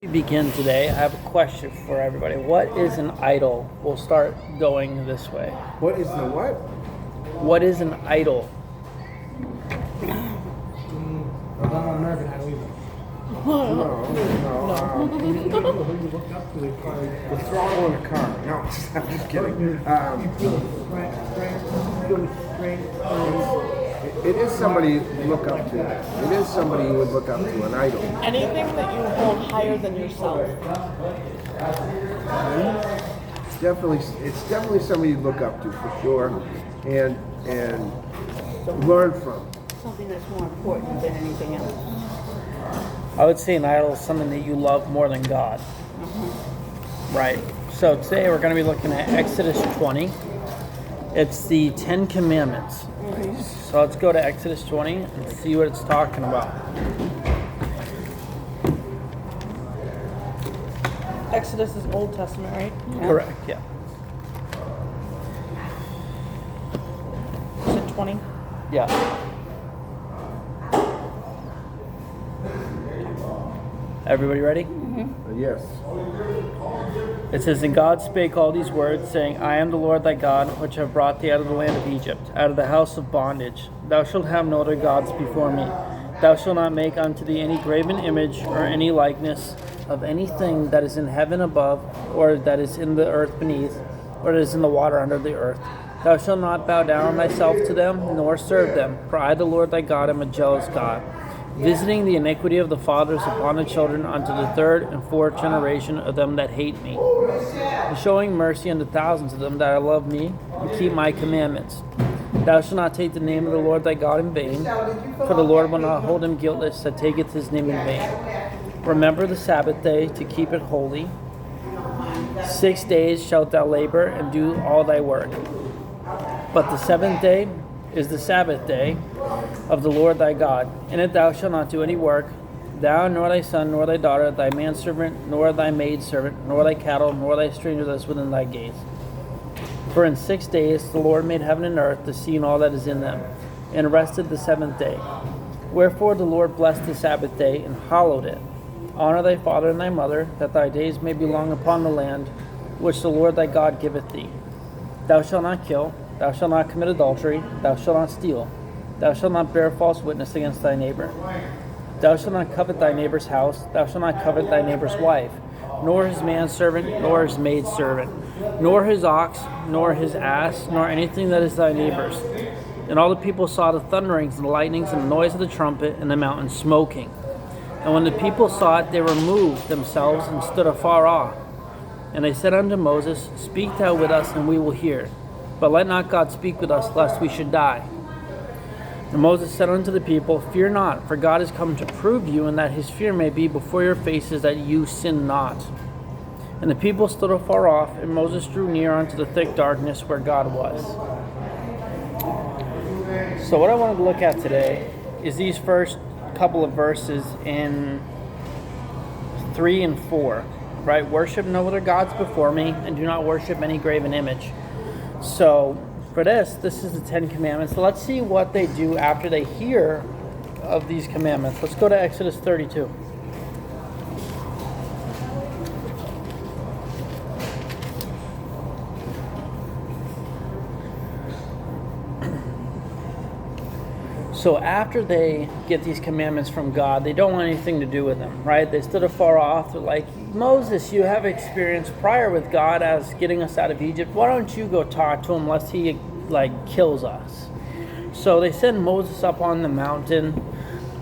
We begin today. I have a question for everybody. What is an idol? We'll start going this way. What is the what? What is an idol? I'm not American Idol either. No. The throttle in a car. No, I'm just kidding. It is somebody you look up to. It is somebody you would look up to, an idol. Anything that you hold higher than yourself. It's definitely somebody you look up to for sure, and learn from. Something that's more important than anything else. I would say an idol is something that you love more than God. Right. So today we're going to be looking at Exodus 20. It's the 10 Commandments. So let's go to Exodus 20 and see what it's talking about. Exodus is Old Testament, right? Correct, yeah. Is it 20? Yeah. Everybody ready? Yes. It says, And God spake all these words, saying, I am the Lord thy God, which have brought thee out of the land of Egypt, out of the house of bondage. Thou shalt have no other gods before me. Thou shalt not make unto thee any graven image or any likeness of anything that is in heaven above, or that is in the earth beneath, or that is in the water under the earth. Thou shalt not bow down thyself to them, nor serve them. For I, the Lord thy God, am a jealous God, visiting the iniquity of the fathers upon the children unto the third and fourth generation of them that hate me, and showing mercy unto thousands of them that love me and keep my commandments. Thou shalt not take the name of the Lord thy God in vain, for the Lord will not hold him guiltless that taketh his name in vain. Remember the Sabbath day to keep it holy. 6 days shalt thou labor and do all thy work. But the seventh day is the Sabbath day of the Lord thy God. In it thou shalt not do any work, thou, nor thy son, nor thy daughter, thy manservant, nor thy maidservant, nor thy cattle, nor thy stranger that is within thy gates. For in 6 days the Lord made heaven and earth, the sea and all that is in them, and rested the seventh day. Wherefore the Lord blessed the Sabbath day, and hallowed it. Honor thy father and thy mother, that thy days may be long upon the land, which the Lord thy God giveth thee. Thou shalt not kill, thou shalt not commit adultery, thou shalt not steal, thou shalt not bear false witness against thy neighbor. Thou shalt not covet thy neighbor's house, thou shalt not covet thy neighbor's wife, nor his manservant, nor his maidservant, nor his ox, nor his ass, nor anything that is thy neighbor's. And all the people saw the thunderings and the lightnings and the noise of the trumpet and the mountain smoking. And when the people saw it, they removed themselves and stood afar off. And they said unto Moses, Speak thou with us, and we will hear. But let not God speak with us, lest we should die. And Moses said unto the people, Fear not, for God is come to prove you, and that his fear may be before your faces, that you sin not. And the people stood afar off, and Moses drew near unto the thick darkness where God was. So what I wanted to look at today is these first couple of verses in 3 and 4. Right? Worship no other gods before me, and do not worship any graven image. So for this is the 10 Commandments. So let's see what they do after they hear of these commandments. Let's go to Exodus 32. So after they get these commandments from God, they don't want anything to do with them, right? They stood afar off. They're like, Moses, you have experience prior with God as getting us out of Egypt. Why don't you go talk to him lest he kills us? So they send Moses up on the mountain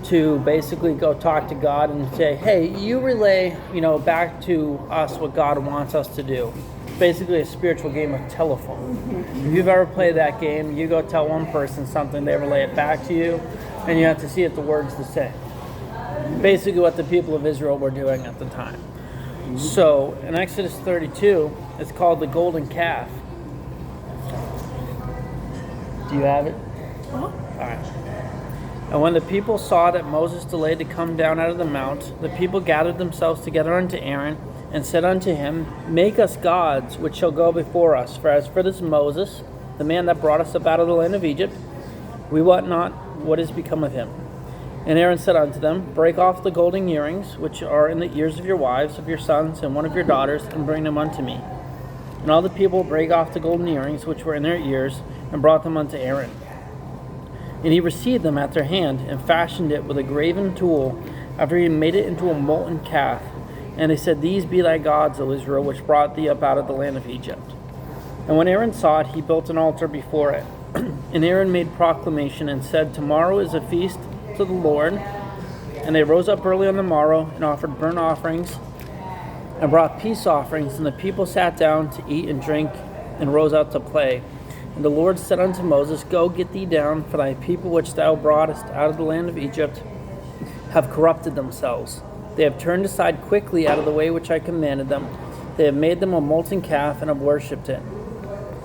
to basically go talk to God and say, hey, you relay, back to us what God wants us to do. Basically a spiritual game of telephone. If you've ever played that game, you go tell one person something, they relay it back to you, and you have to see if the word's the same. Basically what the people of Israel were doing at the time. So in Exodus 32, it's called the golden calf. Do you have it? All right. And when the people saw that Moses delayed to come down out of the mount, the people gathered themselves together unto Aaron, and said unto him, Make us gods which shall go before us. For as for this Moses, the man that brought us up out of the land of Egypt, we wot not what is become of him. And Aaron said unto them, Break off the golden earrings, which are in the ears of your wives, of your sons, and one of your daughters, and bring them unto me. And all the people brake off the golden earrings, which were in their ears, and brought them unto Aaron. And he received them at their hand, and fashioned it with a graven tool, after he had made it into a molten calf. And they said, These be thy gods, O Israel, which brought thee up out of the land of Egypt. And when Aaron saw it, he built an altar before it. And Aaron made proclamation, and said, Tomorrow is a feast to the Lord. And they rose up early on the morrow, and offered burnt offerings, and brought peace offerings. And the people sat down to eat and drink, and rose out to play. And the Lord said unto Moses, Go, get thee down, for thy people which thou broughtest out of the land of Egypt have corrupted themselves. They have turned aside quickly out of the way which I commanded them. They have made them a molten calf, and have worshipped it,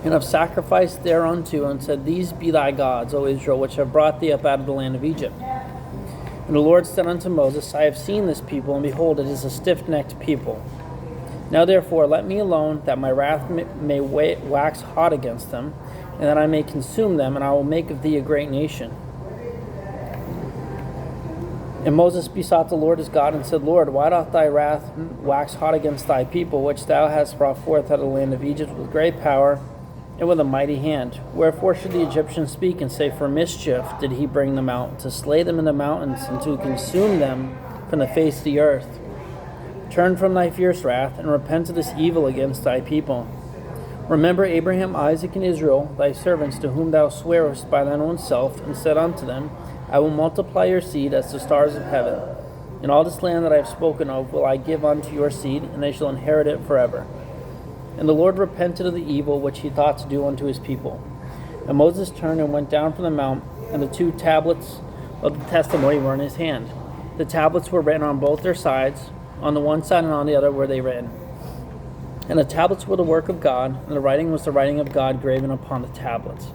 and have sacrificed thereunto, and said, These be thy gods, O Israel, which have brought thee up out of the land of Egypt. And the Lord said unto Moses, I have seen this people, and behold, it is a stiff-necked people. Now therefore let me alone, that my wrath may wax hot against them, and that I may consume them, and I will make of thee a great nation. And Moses besought the Lord his God, and said, Lord, why doth thy wrath wax hot against thy people, which thou hast brought forth out of the land of Egypt with great power and with a mighty hand? Wherefore should the Egyptians speak and say, For mischief did he bring them out, to slay them in the mountains, and to consume them from the face of the earth? Turn from thy fierce wrath, and repent of this evil against thy people. Remember Abraham, Isaac, and Israel, thy servants, to whom thou swarest by thine own self, and said unto them, I will multiply your seed as the stars of heaven. And all this land that I have spoken of will I give unto your seed, and they shall inherit it forever. And the Lord repented of the evil which he thought to do unto his people. And Moses turned and went down from the mount, and the 2 tablets of the testimony were in his hand. The tablets were written on both their sides, on the one side and on the other were they written. And the tablets were the work of God, and the writing was the writing of God graven upon the tablets.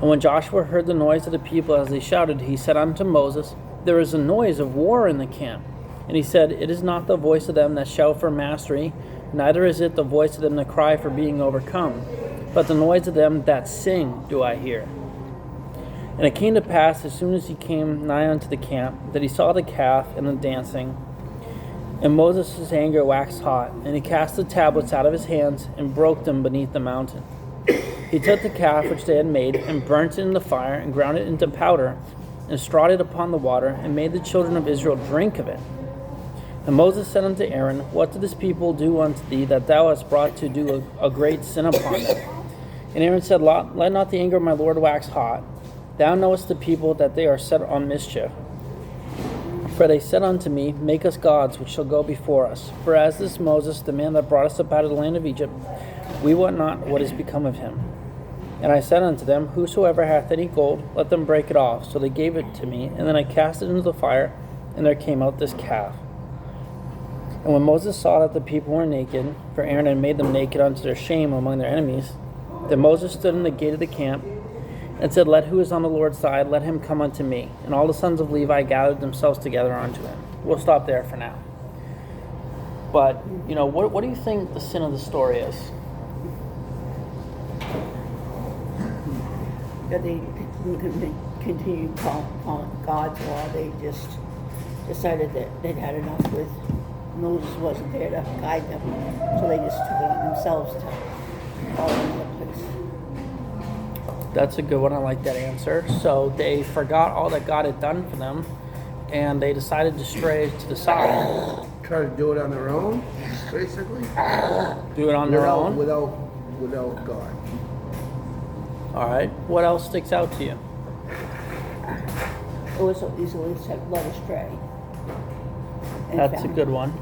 And when Joshua heard the noise of the people as they shouted, he said unto Moses, There is a noise of war in the camp. And he said, It is not the voice of them that shout for mastery, neither is it the voice of them that cry for being overcome, but the noise of them that sing do I hear. And it came to pass, as soon as he came nigh unto the camp, that he saw the calf and the dancing. And Moses' anger waxed hot, and he cast the tablets out of his hands, and broke them beneath the mountain. He took the calf which they had made, and burnt it in the fire, and ground it into powder, and strawed it upon the water, and made the children of Israel drink of it. And Moses said unto Aaron, What did this people do unto thee, that thou hast brought to do a great sin upon them? And Aaron said, Let not the anger of my Lord wax hot. Thou knowest the people that they are set on mischief. For they said unto me, Make us gods which shall go before us. For as this Moses, the man that brought us up out of the land of Egypt, we wot not what is become of him. And I said unto them, Whosoever hath any gold, let them break it off. So they gave it to me, and then I cast it into the fire, and there came out this calf. And when Moses saw that the people were naked, for Aaron had made them naked unto their shame among their enemies, then Moses stood in the gate of the camp, and said, Let who is on the Lord's side, let him come unto me. And all the sons of Levi gathered themselves together unto him. We'll stop there for now. But, what do you think the sin of the story is? That they continued calling God's law. They just decided that they'd had enough with Moses wasn't there to guide them. So they just took it on themselves to follow another place. That's a good one. I like that answer. So they forgot all that God had done for them, and they decided to stray to the side. Try to do it on their own, basically. Do it on their own? Without God. All right. What else sticks out to you? It was so easily led astray. And That's a good one.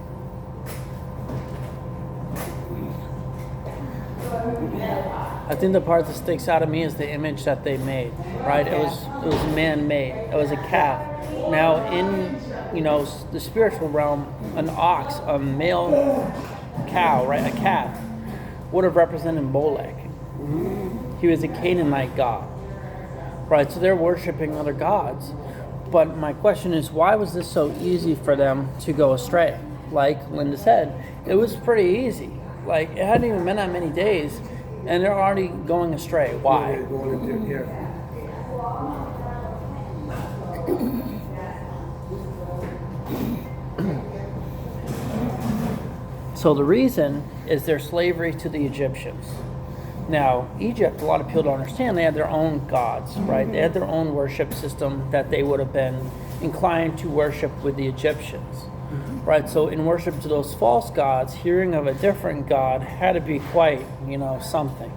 I think the part that sticks out of me is the image that they made, right? It was man-made. It was a calf. Now, in the spiritual realm, an ox, a male cow, right, a calf, would have represented Molech. He was a Canaanite god, right? So they're worshiping other gods. But my question is, why was this so easy for them to go astray? Like Linda said, it was pretty easy. Like, it hadn't even been that many days, and they're already going astray. Why? Yeah, they're going into, yeah. So the reason is their slavery to the Egyptians. Now, Egypt, a lot of people don't understand, they had their own gods, right? They had their own worship system that they would have been inclined to worship with the Egyptians, right? So in worship to those false gods, hearing of a different God had to be quite, something.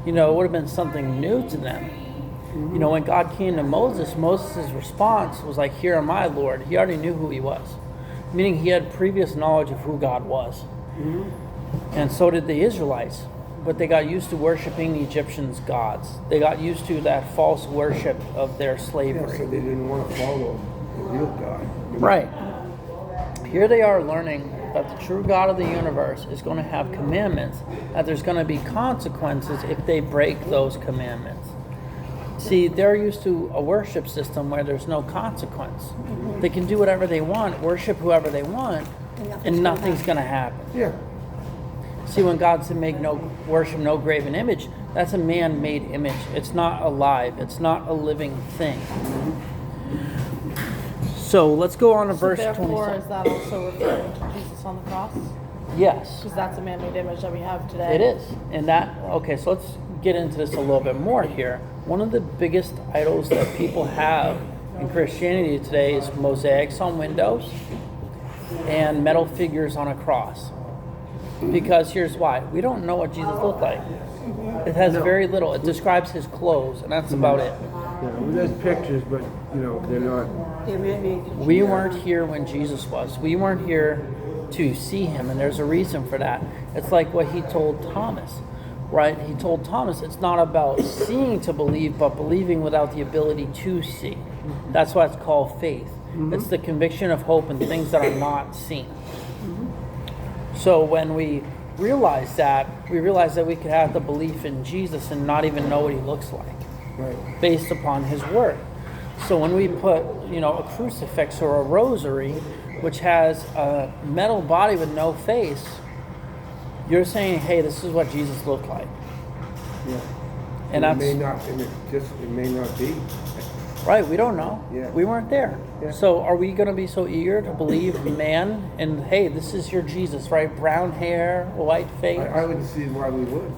It would have been something new to them. When God came to Moses, Moses' response was like, "Here am I, Lord." He already knew who he was, meaning he had previous knowledge of who God was. And so did the Israelites. But they got used to worshiping the Egyptians' gods. They got used to that false worship of their slavery. Yeah, so they didn't want to follow the real God. Right. Here they are learning that the true God of the universe is going to have commandments, that there's going to be consequences if they break those commandments. See, they're used to a worship system where there's no consequence. They can do whatever they want, worship whoever they want, and nothing's going to happen. Yeah. See, when God said worship no graven image, that's a man-made image. It's not alive. It's not a living thing. So let's go on to verse Therefore, 27. is that also referring to Jesus on the cross? Yes, Because that's a man-made image that we have today. it is. So let's get into this a little bit more here. One of the biggest idols that people have in Christianity today is mosaics on windows and metal figures on a cross. Because here's why. We don't know what Jesus looked like. It has very little. It describes his clothes, and that's about it. Yeah, well, there's pictures, but they're not. They really, We weren't here when Jesus was. We weren't here to see him, and there's a reason for that. It's like what he told Thomas, right? He told Thomas it's not about seeing to believe, but believing without the ability to see. That's why it's called faith. It's the conviction of hope in things that are not seen. So when we realize that we could have the belief in Jesus and not even know what he looks like, Right. based upon his word. So when we put, a crucifix or a rosary, which has a metal body with no face, you're saying, hey, this is what Jesus looked like. Yeah. And it may not. It may not be. right, we don't know. Yeah. We weren't there. Yeah. So are we going to be so eager to believe man and, hey, this is your Jesus, right? Brown hair, white face. I would see why we would.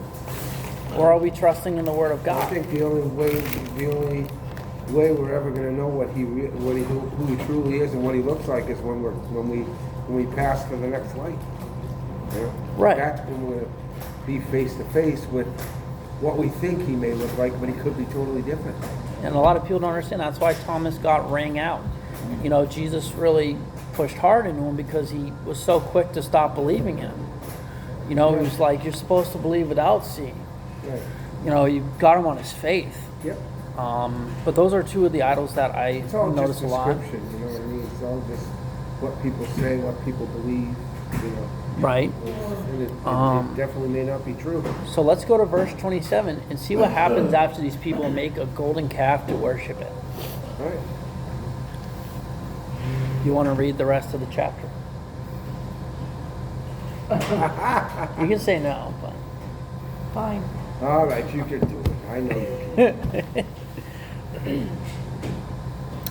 Or are we trusting in the word of I God? think the only way we're ever going to know who he truly is and what he looks like is when we pass to the next light. Yeah? Right. That's when we're going to be face to face with what we think he may look like, but he could be totally different. And a lot of people don't understand. That's why Thomas got rang out. Jesus really pushed hard into him because he was so quick to stop believing him. He was like, you're supposed to believe without seeing. Right. You got him on his faith. Yep. But those are two of the idols that I It's all notice just a lot. description, you know what I mean? It's all just what people say, what people believe, Right. And it definitely may not be true. So let's go to verse 27 and see what happens after these people make a golden calf to worship it. All right. You want to read the rest of the chapter? You can say no, but Fine. All right, you can do it. I know you can.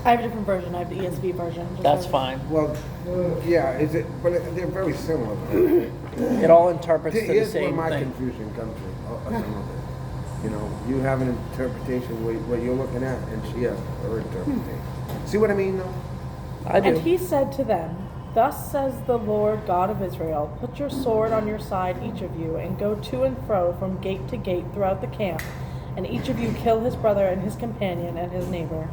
I have a different version. I have the ESV version. Just that's so- fine. Well, yeah, but they're very similar. It all interprets to the Here's where same my thing. confusion comes from. Some of it. You have an interpretation what you're looking at, and she has her interpretation. See what I mean, though? I do. And he said to them, "Thus says the Lord God of Israel, put your sword on your side, each of you, and go to and fro from gate to gate throughout the camp, and each of you kill his brother and his companion and his neighbor."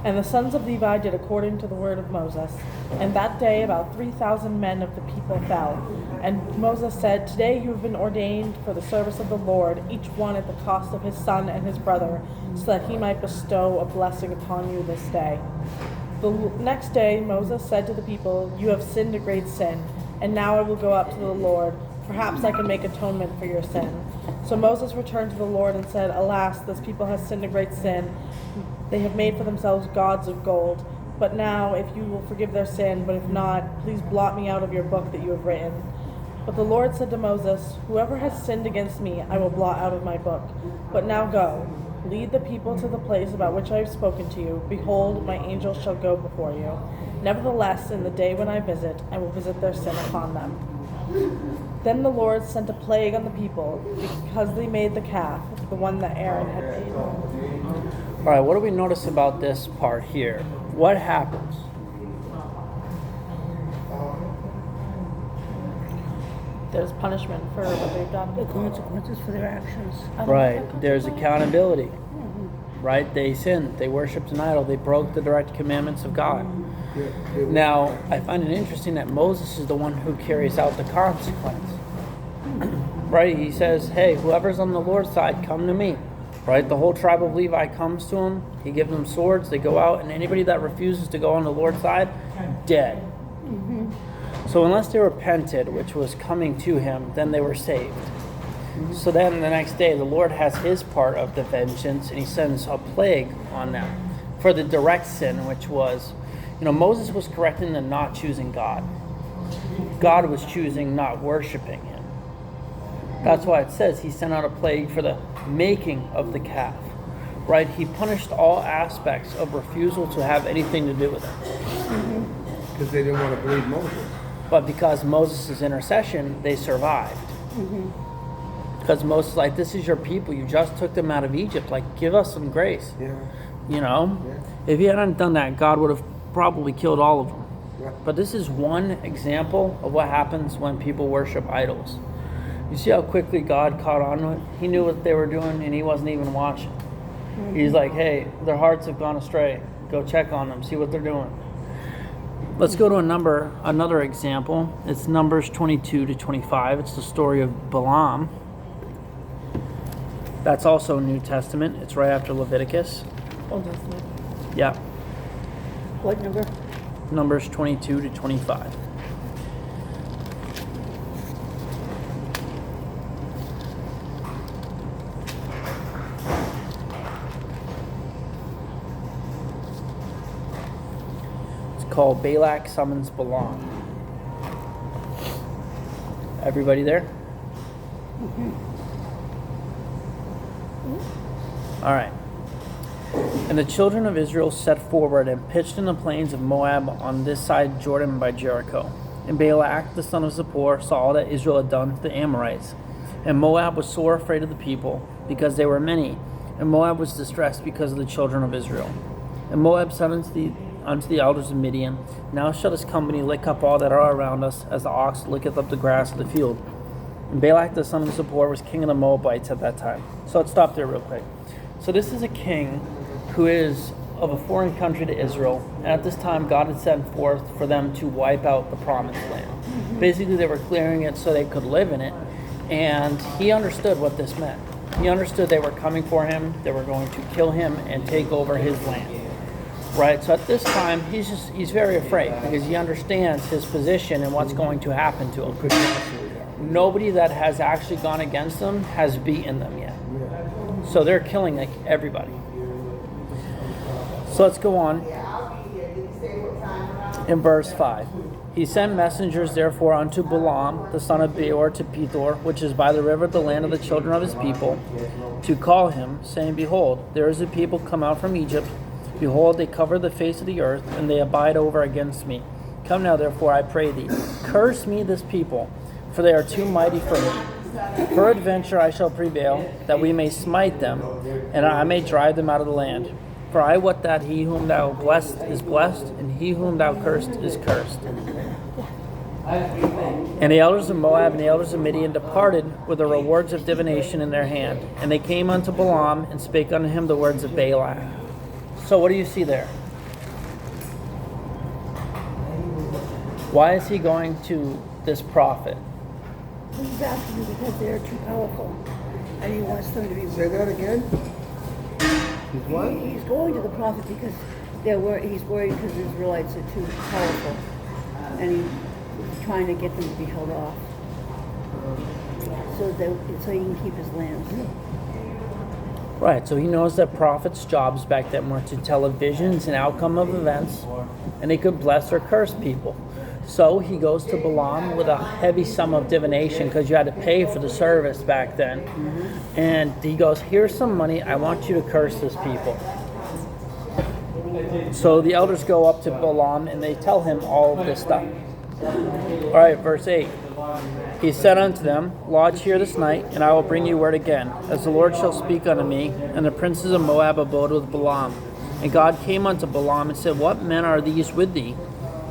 And the sons of Levi did according to the word of Moses. And that day about 3,000 men of the people fell. And Moses said, "Today you have been ordained for the service of the Lord, each one at the cost of his son and his brother, so that he might bestow a blessing upon you this day." The next day Moses said to the people, "You have sinned a great sin, and now I will go up to the Lord. Perhaps I can make atonement for your sin." So Moses returned to the Lord and said, "Alas, this people has sinned a great sin. They have made for themselves gods of gold. But now, if you will forgive their sin, but if not, please blot me out of your book that you have written." But the Lord said to Moses, "Whoever has sinned against me, I will blot out of my book. But now go, lead the people to the place about which I have spoken to you. Behold, my angel shall go before you. Nevertheless, in the day when I visit, I will visit their sin upon them." Then the Lord sent a plague on the people because they made the calf, the one that Aaron had made. All right, what do we notice about this part here? What happens? There's punishment for what they've The done. consequences for their actions. Right, there's accountability. Right, they sinned, they worshipped an idol, they broke the direct commandments of God. Now, I find it interesting that Moses is the one who carries out the consequence. Right, he says, hey, whoever's on the Lord's side, come to me. Right, the whole tribe of Levi comes to him, he gives them swords, they go out, and anybody that refuses to go on the Lord's side, dead. So unless they repented, which was coming to him, then they were saved. So then the next day, the Lord has his part of the vengeance, and he sends a plague on them for the direct sin, which was, Moses was correct in the not choosing God. God was choosing not worshiping him. That's why it says he sent out a plague for the making of the calf. Right? He punished all aspects of refusal to have anything to do with it. Because they didn't want to believe Moses. But because Moses' intercession, they survived. Because Moses is like, this is your people. You just took them out of Egypt. Like, give us some grace. Yeah. Yeah. If he hadn't done that, God would have probably killed all of them. Yeah. But this is one example of what happens when people worship idols. You see how quickly God caught on to it? He knew what they were doing, and he wasn't even watching. He's like, hey, their hearts have gone astray. Go check on them. See what they're doing. Let's go to another example. It's Numbers 22 to 25. It's the story of Balaam. That's also New Testament. It's right after Leviticus. Old Testament. Yeah. What number? Numbers 22 to 25. Called Balak Summons Balaam. Everybody there? All right. And the children of Israel set forward and pitched in the plains of Moab on this side Jordan by Jericho. And Balak, the son of Zippor, saw all that Israel had done to the Amorites. And Moab was sore afraid of the people, because they were many. And Moab was distressed because of the children of Israel. And Moab said unto the elders of Midian, now shall this company lick up all that are around us, as the ox licketh up the grass of the field. And Balak the son of Zippor was king of the Moabites at that time. So let's stop there real quick. So this is a king who is of a foreign country to Israel, and at this time God had sent forth for them to wipe out the promised land. Basically they were clearing it so they could live in it, and he understood what this meant. He understood they were coming for him, they were going to kill him and take over his land. Right, so at this time, he's very afraid because he understands his position and what's going to happen to him. Nobody that has actually gone against them has beaten them yet. So they're killing like everybody. So let's go on. In verse 5. He sent messengers therefore unto Balaam, the son of Beor, to Pethor, which is by the river, the land of the children of his people, to call him, saying, behold, there is a people come out from Egypt. Behold, they cover the face of the earth, and they abide over against me. Come now, therefore, I pray thee, curse me this people, for they are too mighty for me. Peradventure I shall prevail, that we may smite them, and I may drive them out of the land. For I wot that he whom thou blessed is blessed, and he whom thou cursed is cursed. And the elders of Moab and the elders of Midian departed with the rewards of divination in their hand. And they came unto Balaam, and spake unto him the words of Balak. So what do you see there? Why is he going to this prophet? He's asking because they're too powerful, and he wants them to be. Say that again? He's what? He's going to the prophet because he's worried because the Israelites are too powerful, and he's trying to get them to be held off, so he can keep his lands. Right, so he knows that prophets' jobs back then were to tell of visions and outcome of events, and they could bless or curse people. So he goes to Balaam with a heavy sum of divination because you had to pay for the service back then. And he goes, here's some money, I want you to curse this people. So the elders go up to Balaam and they tell him all of this stuff. All right, verse 8. He said unto them, Lodge here this night, and I will bring you word again, as the Lord shall speak unto me. And the princes of Moab abode with Balaam. And God came unto Balaam and said, What men are these with thee?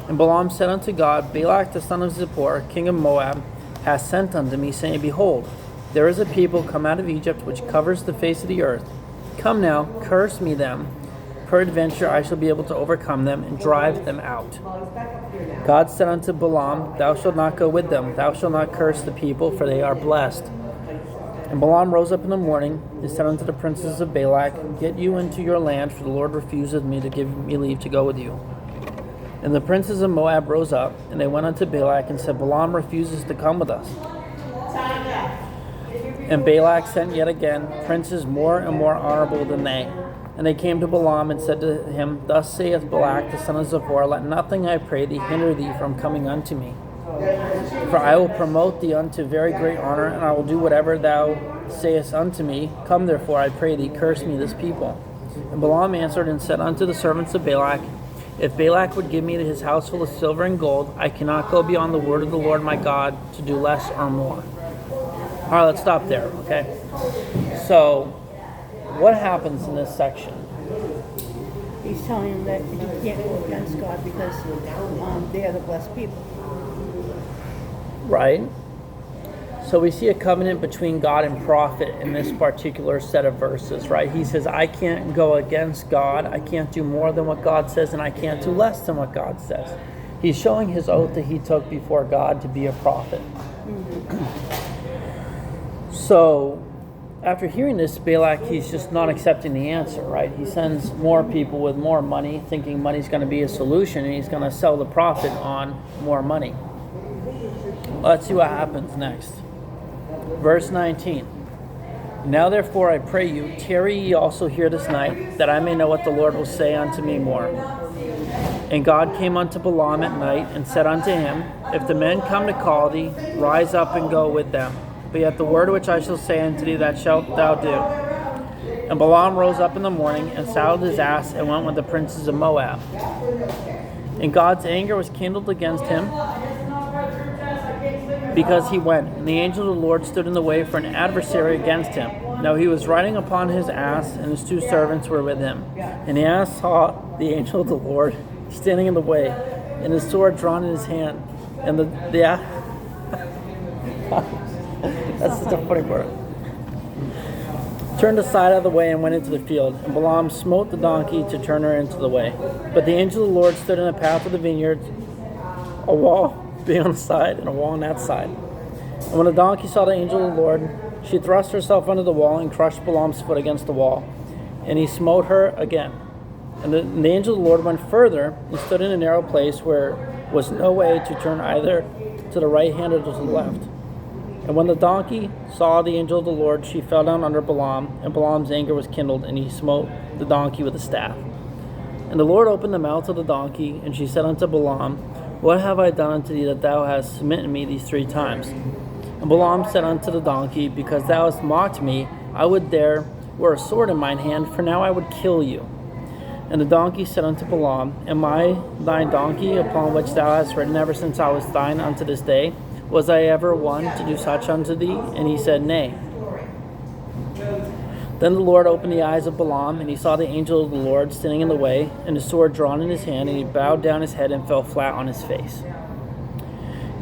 And Balaam said unto God, Balak the son of Zippor, king of Moab, hath sent unto me, saying, Behold, there is a people come out of Egypt, which covers the face of the earth. Come now, curse me them. Peradventure I shall be able to overcome them, and drive them out. God said unto Balaam, Thou shalt not go with them. Thou shalt not curse the people, for they are blessed. And Balaam rose up in the morning, and said unto the princes of Balak, Get you into your land, for the Lord refuseth me to give me leave to go with you. And the princes of Moab rose up, and they went unto Balak, and said, Balaam refuses to come with us. And Balak sent yet again princes more and more honorable than they. And they came to Balaam and said to him, Thus saith Balak the son of Zippor, Let nothing, I pray thee, hinder thee from coming unto me. For I will promote thee unto very great honor, and I will do whatever thou sayest unto me. Come therefore, I pray thee, curse me this people. And Balaam answered and said unto the servants of Balak, If Balak would give me his house full of silver and gold, I cannot go beyond the word of the Lord my God to do less or more. All right, let's stop there, okay? So, what happens in this section? He's telling him that he can't go against God because they are the blessed people. Right? So we see a covenant between God and prophet in this particular set of verses, right? He says, I can't go against God. I can't do more than what God says, and I can't do less than what God says. He's showing his oath that he took before God to be a prophet. So, after hearing this, Balak, he's just not accepting the answer, right? He sends more people with more money, thinking money's going to be a solution, and he's going to sell the prophet on more money. Let's see what happens next. Verse 19. Now therefore I pray you, tarry ye also here this night, that I may know what the Lord will say unto me more. And God came unto Balaam at night, and said unto him, If the men come to call thee, rise up and go with them. But yet the word which I shall say unto thee, that shalt thou do. And Balaam rose up in the morning, and saddled his ass, and went with the princes of Moab. And God's anger was kindled against him, because he went. And the angel of the Lord stood in the way for an adversary against him. Now he was riding upon his ass, and his two servants were with him. And the ass saw the angel of the Lord standing in the way, and his sword drawn in his hand. And the ass... That's such a funny part. Turned aside out of the way and went into the field. And Balaam smote the donkey to turn her into the way. But the angel of the Lord stood in the path of the vineyard, a wall being on the side and a wall on that side. And when the donkey saw the angel of the Lord, she thrust herself under the wall and crushed Balaam's foot against the wall. And he smote her again. And the angel of the Lord went further and stood in a narrow place where was no way to turn either to the right hand or to the left. And when the donkey saw the angel of the Lord, she fell down under Balaam, and Balaam's anger was kindled, and he smote the donkey with a staff. And the Lord opened the mouth of the donkey, and she said unto Balaam, What have I done unto thee that thou hast smitten me these 3 times? And Balaam said unto the donkey, Because thou hast mocked me, I would there were a sword in mine hand, for now I would kill you. And the donkey said unto Balaam, Am I thy donkey, upon which thou hast ridden ever since I was thine unto this day? Was I ever one to do such unto thee? And he said, Nay. Then the Lord opened the eyes of Balaam, and he saw the angel of the Lord standing in the way, and his sword drawn in his hand, and he bowed down his head and fell flat on his face.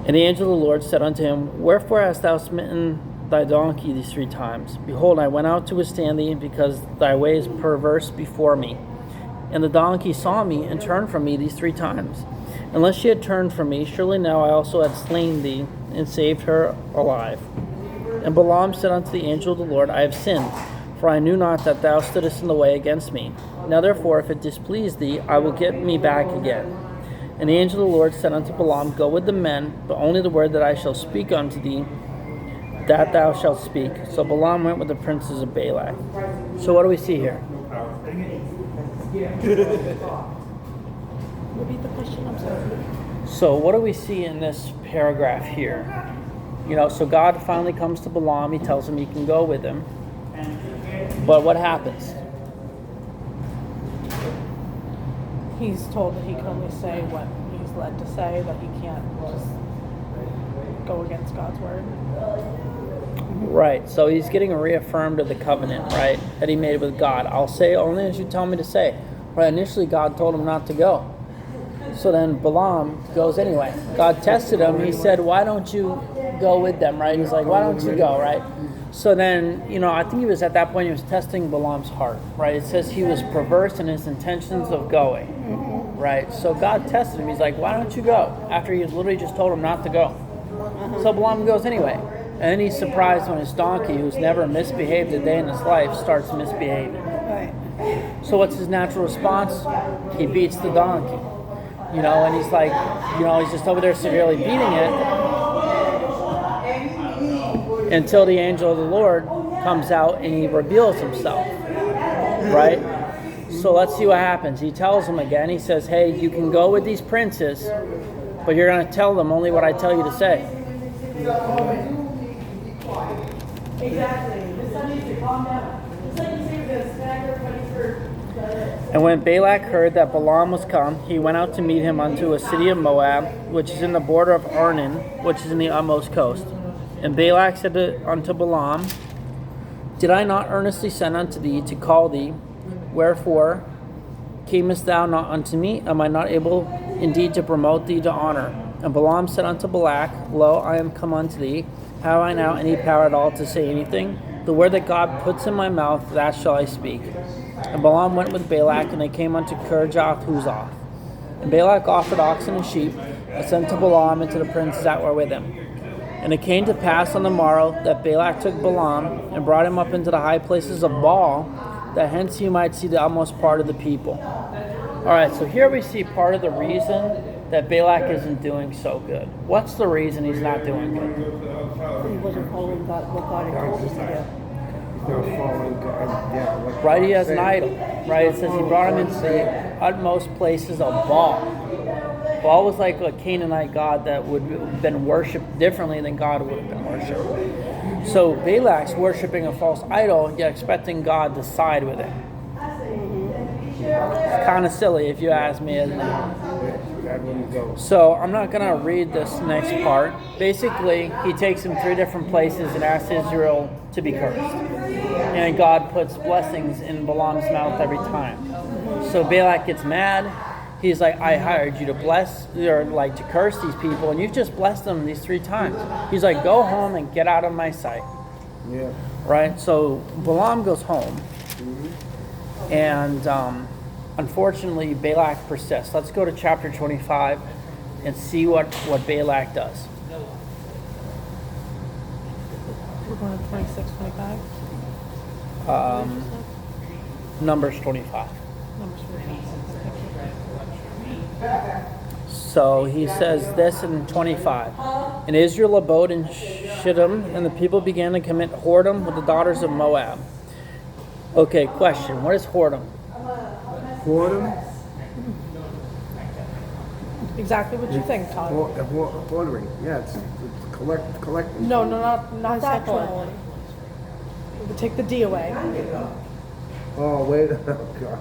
And the angel of the Lord said unto him, Wherefore hast thou smitten thy donkey these 3 times? Behold, I went out to withstand thee, because thy way is perverse before me. And the donkey saw me, and turned from me these 3 times. Unless she had turned from me, surely now I also had slain thee, and saved her alive. And Balaam said unto the angel of the Lord, I have sinned, for I knew not that thou stoodest in the way against me. Now therefore, if it displease thee, I will get me back again. And the angel of the Lord said unto Balaam, Go with the men, but only the word that I shall speak unto thee, that thou shalt speak. So Balaam went with the princes of Balak. So what do we see here? Repeat the question, I'm sorry. So what do we see in this paragraph here? So God finally comes to Balaam. He tells him he can go with him. But what happens? He's told that he can only say what he's led to say, that he can't just go against God's word. Right. So he's getting reaffirmed of the covenant, right, that he made with God. I'll say only as you tell me to say. Right. Initially, God told him not to go. So then Balaam goes anyway. God tested him. He said, why don't you go with them, right? He's like, why don't you go, right? So then, I think he was at that point, he was testing Balaam's heart, right? It says he was perverse in his intentions of going, right? So God tested him. He's like, why don't you go? After he literally just told him not to go. So Balaam goes anyway. And then he's surprised when his donkey, who's never misbehaved a day in his life, starts misbehaving. Right. So what's his natural response? He beats the donkey. And he's like, he's just over there severely beating it until the angel of the Lord comes out and he reveals himself, right? So let's see what happens. He tells him again, he says, hey, you can go with these princes, but you're going to tell them only what I tell you to say. Exactly. This son needs to calm down. It's like you say you're going to smack everybody for... And when Balak heard that Balaam was come, he went out to meet him unto a city of Moab, which is in the border of Arnon, which is in the utmost coast. And Balak said unto Balaam, did I not earnestly send unto thee to call thee? Wherefore camest thou not unto me? Am I not able indeed to promote thee to honor? And Balaam said unto Balak, lo, I am come unto thee. Have I now any power at all to say anything? The word that God puts in my mouth, that shall I speak. And Balaam went with Balak, and they came unto Kirjath-Huzoth. And Balak offered oxen and sheep, and sent to Balaam and to the princes that were with him. And it came to pass on the morrow that Balak took Balaam, and brought him up into the high places of Baal, that hence he might see the utmost part of the people. Alright, so here we see part of the reason that Balak isn't doing so good. What's the reason he's not doing good? He wasn't following God, what God had told him to do. Not following God. Yeah. Right, he has an idol. Right, it says he brought him into the utmost places of Baal. Baal was like a Canaanite god that would have been worshipped differently than God would have been worshipped. So Balak's worshiping a false idol, yet expecting God to side with it. It's kind of silly if you ask me, isn't it? So I'm not going to read this next part. Basically, he takes him 3 different places and asks Israel to be cursed. And God puts blessings in Balaam's mouth every time. So Balak gets mad. He's like, I hired you to bless, or like to curse these people, and you've just blessed them these 3 times. He's like, go home and get out of my sight. Yeah. Right? So Balaam goes home. And unfortunately, Balak persists. Let's go to chapter 25 and see what Balak does. We're going to 26, 25. Numbers 25. Numbers 25. So he says this in 25. And Israel abode in Shittim, and the people began to commit whoredom with the daughters of Moab. Okay, question. What is whoredom? Whoredom? Exactly what you think, Todd. Whoredom. Yeah, it's collecting. No, not that one. Bisexuality. We could take the D away. Oh, wait. Oh, God.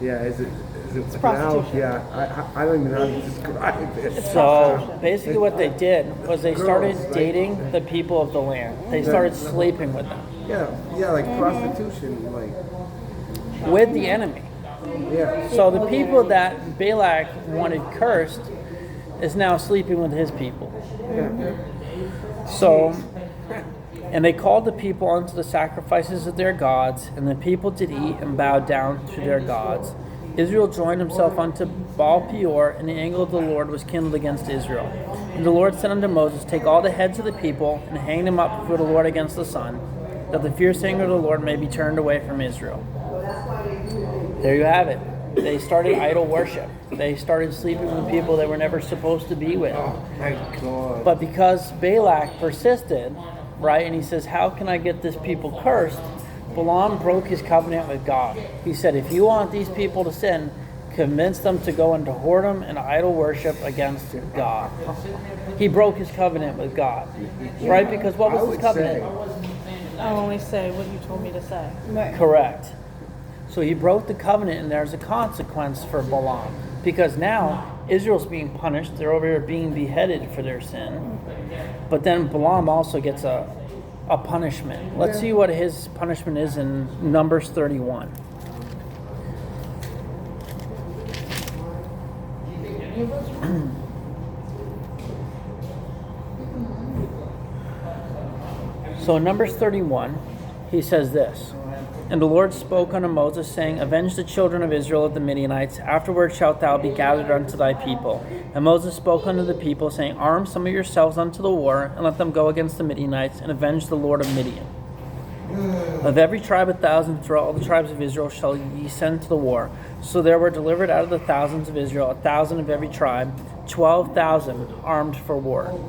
Yeah, is it It's now? prostitution. Yeah, I don't even know how to describe it. So basically what they did was they started dating the people of the land. They started sleeping with them. Yeah, like prostitution, like, With the enemy. yeah. So the people that Balak wanted cursed is now sleeping with his people. So, and they called the people unto the sacrifices of their gods, and the people did eat and bowed down to their gods. Israel joined himself unto Baal Peor, and the anger of the Lord was kindled against Israel. And the Lord said unto Moses, take all the heads of the people, and hang them up before the Lord against the sun, that the fierce anger of the Lord may be turned away from Israel. There you have it. They started idol worship. They started sleeping with people they were never supposed to be with. Oh, my God. But because Balak persisted, right, and he says, how can I get this people cursed? Balaam broke his covenant with God. He said, if you want these people to sin, convince them to go into whoredom and idol worship against God. He broke his covenant with God, right? Because what was his covenant? I'll only say what you told me to say. Right. Correct. So he broke the covenant, and there's a consequence for Balaam. Because now Israel's being punished. They're over here being beheaded for their sin. But then Balaam also gets a punishment. Let's see what his punishment is in Numbers 31. So in Numbers 31, he says this. And the Lord spoke unto Moses, saying, Avenge the children of Israel of the Midianites. Afterward shalt thou be gathered unto thy people. And Moses spoke unto the people, saying, Arm some of yourselves unto the war, and let them go against the Midianites, and avenge the Lord of Midian. Of every tribe 1,000 throughout all the tribes of Israel shall ye send to the war. So there were delivered out of the thousands of Israel 1,000 of every tribe, 12,000 armed for war.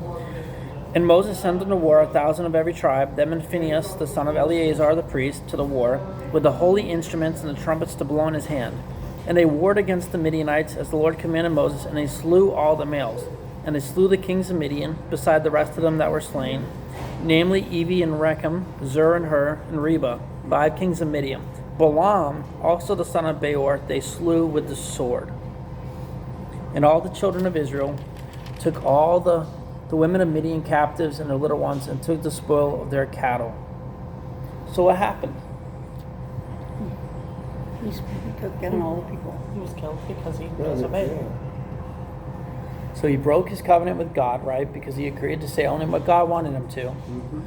And Moses sent unto war 1,000 of every tribe, them and Phinehas, the son of Eleazar the priest, to the war, with the holy instruments and the trumpets to blow in his hand. And they warred against the Midianites, as the Lord commanded Moses, and they slew all the males. And they slew the kings of Midian, beside the rest of them that were slain, namely Evi and Rechem, Zur and Hur, and Reba, 5 kings of Midian. Balaam, also the son of Beor, they slew with the sword. And all the children of Israel took all the women of Midian captives and their little ones, and took the spoil of their cattle. So what happened? He took down all the people. He was killed because he disobeyed. So he broke his covenant with God, right? Because he agreed to say only what God wanted him to. Mm-hmm.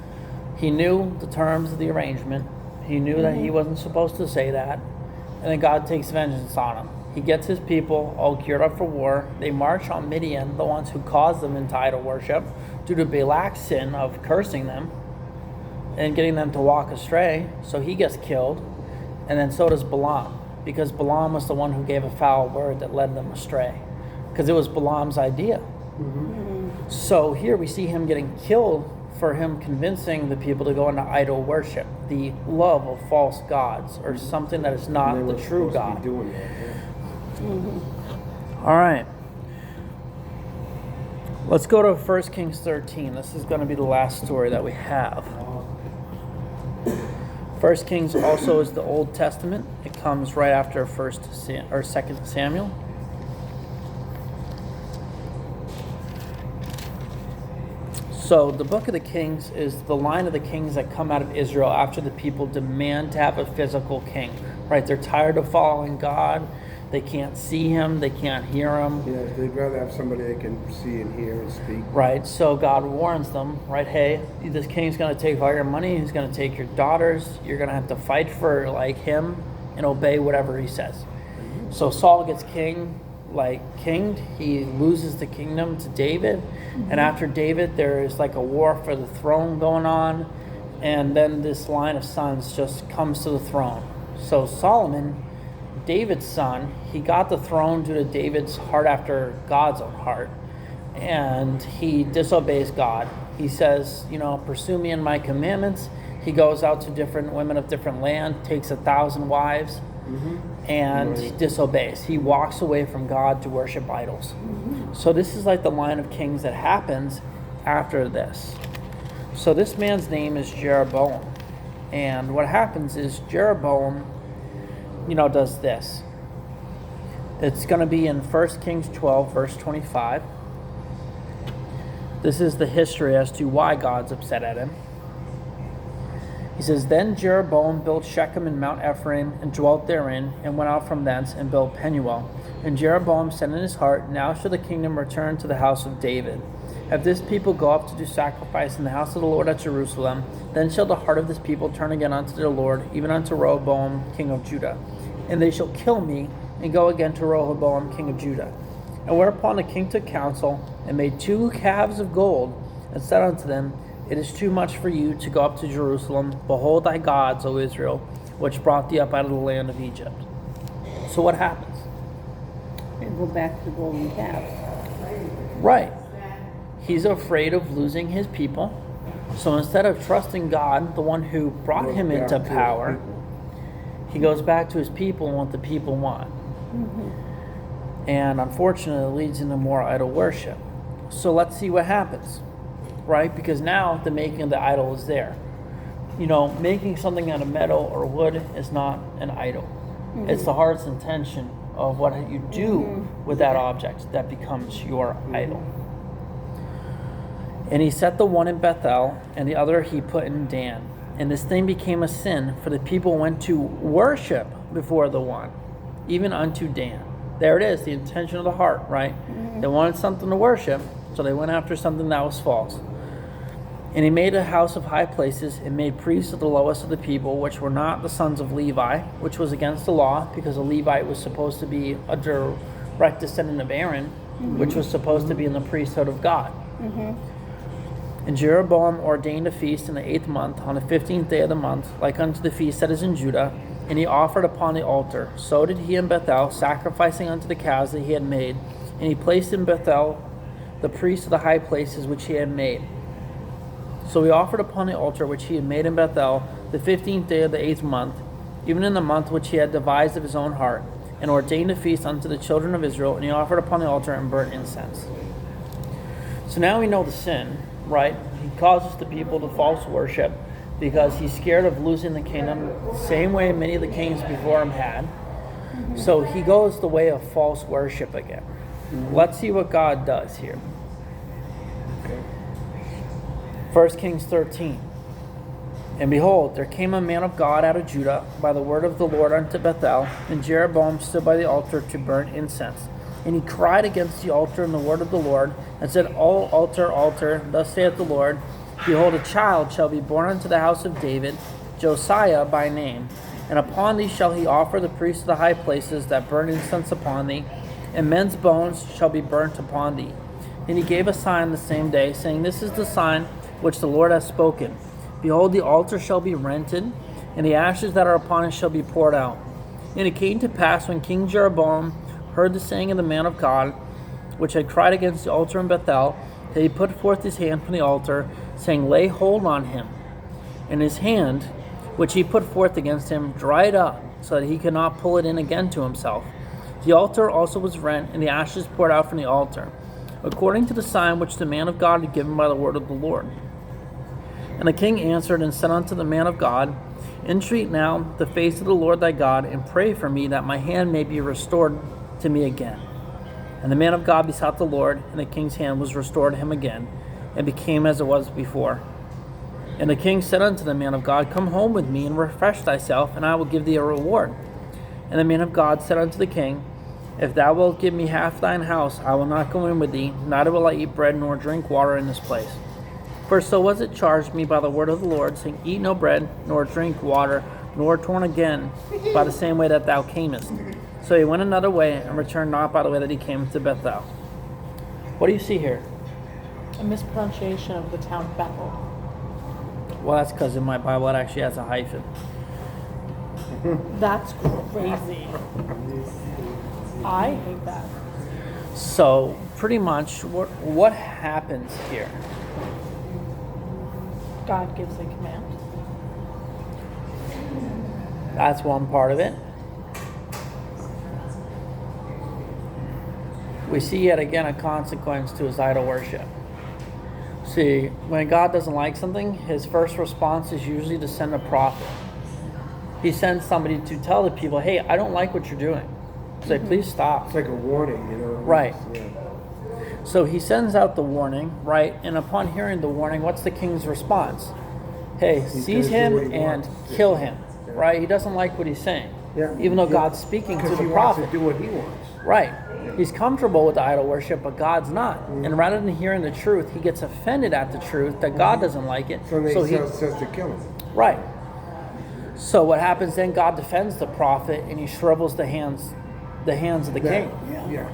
He knew the terms of the arrangement. He knew that he wasn't supposed to say that. And then God takes vengeance on him. He gets his people all geared up for war. They march on Midian, the ones who caused them into idol worship, due to Balak's sin of cursing them and getting them to walk astray. So he gets killed. And then so does Balaam, because Balaam was the one who gave a foul word that led them astray, because it was Balaam's idea. Mm-hmm. So here we see him getting killed for him convincing the people to go into idol worship, the love of false gods, or something that is not the true God. Mm-hmm. All right. Let's go to 1 Kings 13. This is going to be the last story that we have. 1 Kings also is the Old Testament. It comes right after 2 Samuel. So the book of the Kings is the line of the kings that come out of Israel after the people demand to have a physical king. Right? They're tired of following God. They can't see him. They can't hear him. Yeah, they'd rather have somebody they can see and hear and speak. Right. So God warns them, right? Hey, this king's going to take all your money. He's going to take your daughters. You're going to have to fight for like him and obey whatever he says. Mm-hmm. So Saul gets kinged. He loses the kingdom to David. Mm-hmm. And after David, there is like a war for the throne going on. And then this line of sons just comes to the throne. So Solomon, David's son, he got the throne due to David's heart after God's own heart. And he disobeys God. He says, pursue me in my commandments. He goes out to different women of different land, takes 1,000 wives, and he disobeys. He walks away from God to worship idols. Mm-hmm. So this is like the line of kings that happens after this. So this man's name is Jeroboam. And what happens is Jeroboam does this. It's going to be in 1 Kings 12, verse 25. This is the history as to why God's upset at him. He says, Then Jeroboam built Shechem in Mount Ephraim, and dwelt therein, and went out from thence, and built Penuel. And Jeroboam said in his heart, Now shall the kingdom return to the house of David. If this people go up to do sacrifice in the house of the Lord at Jerusalem, then shall the heart of this people turn again unto their Lord, even unto Rehoboam king of Judah. And they shall kill me, and go again to Rehoboam king of Judah. And whereupon the king took counsel, and made 2 calves of gold, and said unto them, It is too much for you to go up to Jerusalem. Behold thy gods, O Israel, which brought thee up out of the land of Egypt. So what happens? They go back to the golden calf. Right. He's afraid of losing his people. So instead of trusting God, the one who brought him into power, he goes back to his people and what the people want. Mm-hmm. And unfortunately, it leads into more idol worship. So let's see what happens. Right? Because now the making of the idol is there. Making something out of metal or wood is not an idol. Mm-hmm. It's the heart's intention of what you do with that object that becomes your idol. And he set the one in Bethel, and the other he put in Dan. And this thing became a sin, for the people went to worship before the one, even unto Dan. There it is, the intention of the heart, right? They wanted something to worship, so they went after something that was false. And he made a house of high places, and made priests of the lowest of the people, which were not the sons of Levi, which was against the law, because a Levite was supposed to be a direct descendant of Aaron, which was supposed to be in the priesthood of God. And Jeroboam ordained a feast in the 8th month, on the 15th day of the month, like unto the feast that is in Judah, and he offered upon the altar. So did he in Bethel, sacrificing unto the calves that he had made. And he placed in Bethel the priests of the high places which he had made. So he offered upon the altar which he had made in Bethel the 15th day of the 8th month, even in the month which he had devised of his own heart, and ordained a feast unto the children of Israel, and he offered upon the altar and burnt incense. So now we know the sin, right? He causes the people to false worship because he's scared of losing the kingdom, same way many of the kings before him had. So he goes the way of false worship again. Let's see what God does here. 1 Kings 13. And behold, there came a man of God out of Judah by the word of the Lord unto Bethel, and Jeroboam stood by the altar to burn incense. And he cried against the altar in the word of the Lord, and said, O altar, altar, thus saith the Lord, behold, a child shall be born unto the house of David, Josiah by name. And upon thee shall he offer the priests of the high places that burn incense upon thee, and men's bones shall be burnt upon thee. And he gave a sign the same day, saying, This is the sign which the Lord hath spoken. Behold, the altar shall be rented, and the ashes that are upon it shall be poured out. And it came to pass, when King Jeroboam heard the saying of the man of God, which had cried against the altar in Bethel, that he put forth his hand from the altar, saying, Lay hold on him. And his hand, which he put forth against him, dried up, so that he could not pull it in again to himself. The altar also was rent, and the ashes poured out from the altar, according to the sign which the man of God had given by the word of the Lord. And the king answered and said unto the man of God, Entreat now the face of the Lord thy God, and pray for me that my hand may be restored to me again. And the man of God besought the Lord, and the king's hand was restored to him again, and became as it was before. And the king said unto the man of God, Come home with me, and refresh thyself, and I will give thee a reward. And the man of God said unto the king, If thou wilt give me half thine house, I will not go in with thee, neither will I eat bread nor drink water in this place. For so was it charged me by the word of the Lord, saying, Eat no bread, nor drink water, nor turn again by the same way that thou camest. So he went another way, and returned not by the way that he came to Bethel. What do you see here? A mispronunciation of the town Bethel. Well, that's because in my Bible it actually has a hyphen. That's crazy. I hate that. So pretty much what happens here? God gives a command. That's one part of it. We see yet again a consequence to his idol worship. See, when God doesn't like something, his first response is usually to send a prophet. He sends somebody to tell the people, hey, I don't like what you're doing. Say, please stop. It's like a warning, you know. Right. Yeah. So he sends out the warning, right? And upon hearing the warning, what's the king's response? Hey, seize him and kill him, right? He doesn't like what he's saying. Yeah. Even though God's speaking to the he prophet. wants to do what he wants. Right. He's comfortable with the idol worship, but God's not. And rather than hearing the truth, he gets offended at the truth that God doesn't like it. So then he says to kill him. Right. So what happens then? God defends the prophet, and he shrivels the hands of the king. Yeah.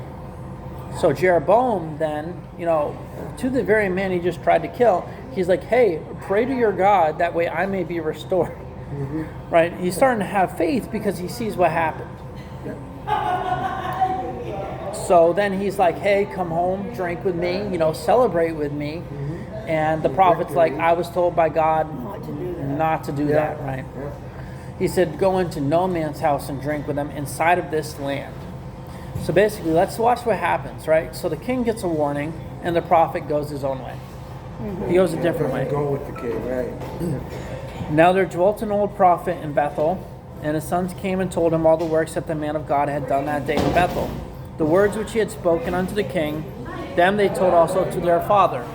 So Jeroboam then, to the very man he just tried to kill, he's like, hey, pray to your God, that way I may be restored. Mm-hmm. Right? He's starting to have faith because he sees what happened. So then he's like, hey, come home, drink with me, celebrate with me. Mm-hmm. And the prophet's like, I was told by God not to do that, right? Yeah. He said, go into no man's house and drink with them inside of this land. So basically, let's watch what happens, right? So the king gets a warning, and the prophet goes his own way. Mm-hmm. He goes a different way. Go with the king, right? Now there dwelt an old prophet in Bethel, And his sons came and told him all the works that the man of God had done that day in Bethel. The words which he had spoken unto the king, them they told also to their father.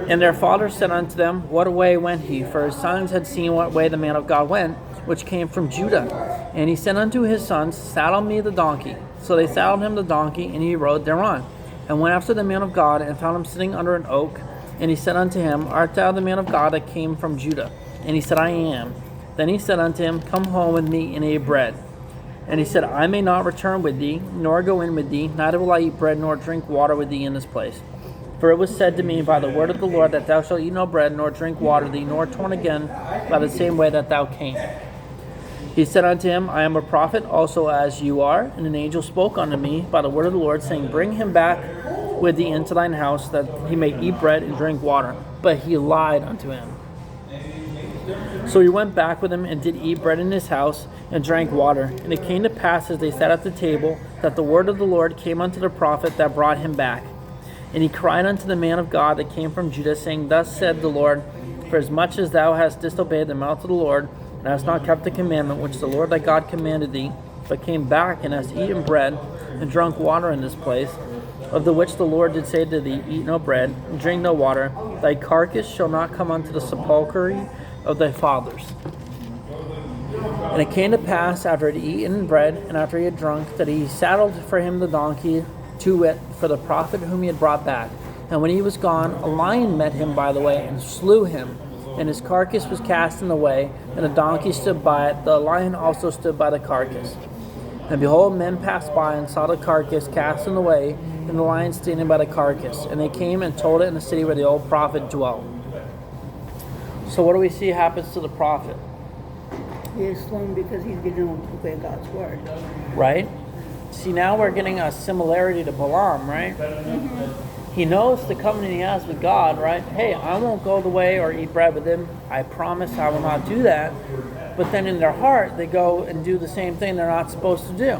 And their father said unto them, What way went he? For his sons had seen what way the man of God went, which came from Judah. And he said unto his sons, Saddle me the donkey. So they saddled him the donkey, and he rode thereon. And went after the man of God, and found him sitting under an oak. And he said unto him, Art thou the man of God that came from Judah? And he said, I am. Then he said unto him, Come home with me and eat bread. And he said, I may not return with thee, nor go in with thee, neither will I eat bread nor drink water with thee in this place. For it was said to me by the word of the Lord that thou shalt eat no bread, nor drink water thee, nor turn again by the same way that thou came. He said unto him, I am a prophet also as you are. And an angel spoke unto me by the word of the Lord, saying, Bring him back with thee into thine house, that he may eat bread and drink water. But he lied unto him. So he went back with him, and did eat bread in his house, and drank water. And it came to pass, as they sat at the table, that the word of the Lord came unto the prophet that brought him back. And he cried unto the man of God that came from Judah, saying, Thus said the Lord, For as much as thou hast disobeyed the mouth of the Lord, and hast not kept the commandment which the Lord thy God commanded thee, but came back, and hast eaten bread, and drunk water in this place, of the which the Lord did say to thee, Eat no bread, and drink no water, thy carcass shall not come unto the sepulchre of thy fathers. And it came to pass, after he had eaten bread, and after he had drunk, that he saddled for him the donkey, to wit, for the prophet whom he had brought back. And when he was gone, a lion met him by the way, and slew him. And his carcass was cast in the way, and the donkey stood by it. The lion also stood by the carcass. And behold, men passed by, and saw the carcass cast in the way, and the lion standing by the carcass. And they came and told it in the city where the old prophet dwelt. So what do we see happens to the prophet? He is slain because he's going to obey God's word. Right? See, now we're getting a similarity to Balaam, right? Mm-hmm. He knows the covenant he has with God, right? Hey, I won't go the way or eat bread with him. I promise I will not do that. But then in their heart, they go and do the same thing they're not supposed to do.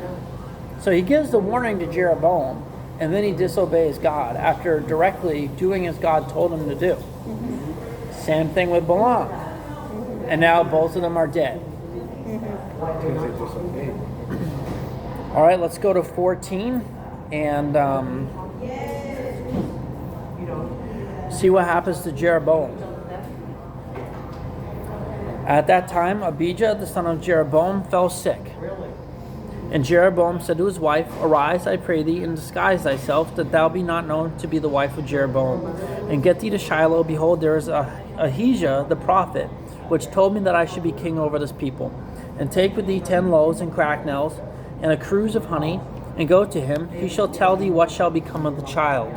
So he gives the warning to Jeroboam, and then he disobeys God after directly doing as God told him to do. Mm-hmm. Same thing with Balaam. Mm-hmm. And now both of them are dead. Because they disobeyed. All right, let's go to 14 and see what happens to Jeroboam. At that time, Abijah, the son of Jeroboam, fell sick. And Jeroboam said to his wife, Arise, I pray thee, and disguise thyself, that thou be not known to be the wife of Jeroboam. And get thee to Shiloh. Behold, there is Ahijah the prophet, which told me that I should be king over this people. And take with thee 10 loaves and cracknels, and a cruse of honey, and go to him. He shall tell thee what shall become of the child.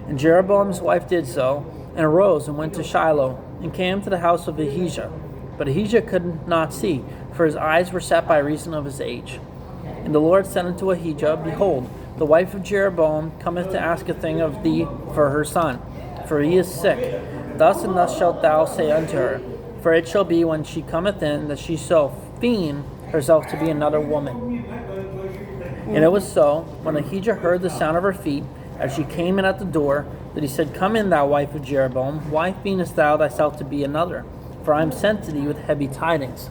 And Jeroboam's wife did so, and arose and went to Shiloh, and came to the house of Ahijah. But Ahijah could not see, for his eyes were set by reason of his age. And the Lord said unto Ahijah, Behold, the wife of Jeroboam cometh to ask a thing of thee for her son, for he is sick. Thus and thus shalt thou say unto her, For it shall be when she cometh in, that she shall feign herself to be another woman. And it was so, when Ahijah heard the sound of her feet, as she came in at the door, that he said, Come in, thou wife of Jeroboam. Why feignest thou thyself to be another? For I am sent to thee with heavy tidings.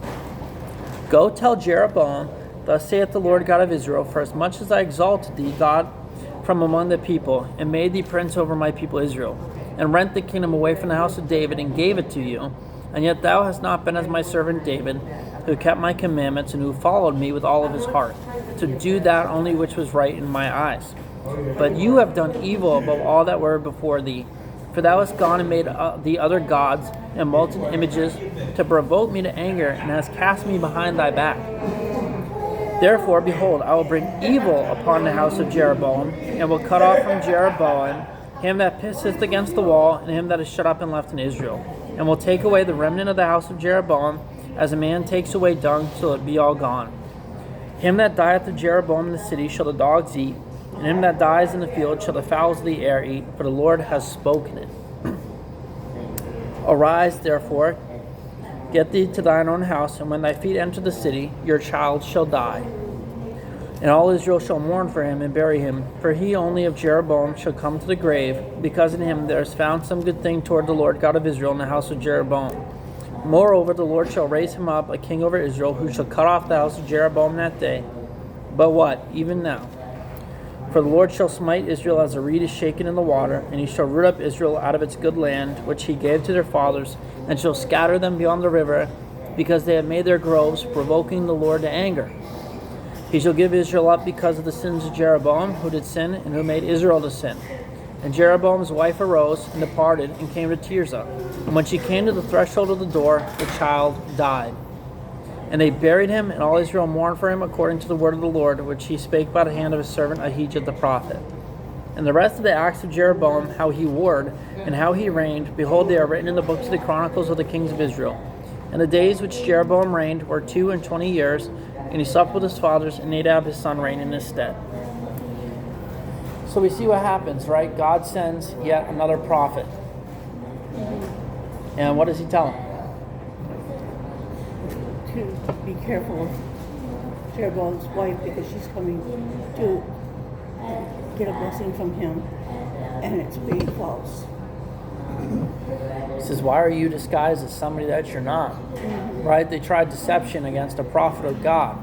Go tell Jeroboam, Thus saith the Lord God of Israel, For as much as I exalted thee, God, from among the people, and made thee prince over my people Israel, and rent the kingdom away from the house of David, and gave it to you, and yet thou hast not been as my servant David, who kept my commandments, and who followed me with all of his heart, to do that only which was right in my eyes. But you have done evil above all that were before thee. For thou hast gone and made the other gods and molten images to provoke me to anger, and hast cast me behind thy back. Therefore, behold, I will bring evil upon the house of Jeroboam, and will cut off from Jeroboam him that pisseth against the wall, and him that is shut up and left in Israel. And will take away the remnant of the house of Jeroboam, as a man takes away dung, till it be all gone. Him that dieth of Jeroboam in the city shall the dogs eat, and him that dies in the field shall the fowls of the air eat, for the Lord has spoken it. Arise, therefore, get thee to thine own house, and when thy feet enter the city, your child shall die. And all Israel shall mourn for him and bury him, for he only of Jeroboam shall come to the grave, because in him there is found some good thing toward the Lord God of Israel in the house of Jeroboam. Moreover, the Lord shall raise him up a king over Israel, who shall cut off the house of Jeroboam that day. But what? Even now. For the Lord shall smite Israel as a reed is shaken in the water, and he shall root up Israel out of its good land, which he gave to their fathers, and shall scatter them beyond the river, because they have made their groves, provoking the Lord to anger. He shall give Israel up because of the sins of Jeroboam, who did sin, and who made Israel to sin. And Jeroboam's wife arose and departed and came to Tirzah. And when she came to the threshold of the door, the child died. And they buried him, and all Israel mourned for him according to the word of the Lord, which he spake by the hand of his servant Ahijah the prophet. And the rest of the acts of Jeroboam, how he warred, and how he reigned, behold, they are written in the books of the chronicles of the kings of Israel. And the days which Jeroboam reigned were 22 years, and he supped with his fathers, and Nadab his son reigned in his stead. So we see what happens, right? God sends yet another prophet. And what does he tell him? To be careful of Jeroboam's wife, because she's coming to get a blessing from him, and it's being false. He says, why are you disguised as somebody that you're not? Right? They tried deception against a prophet of God.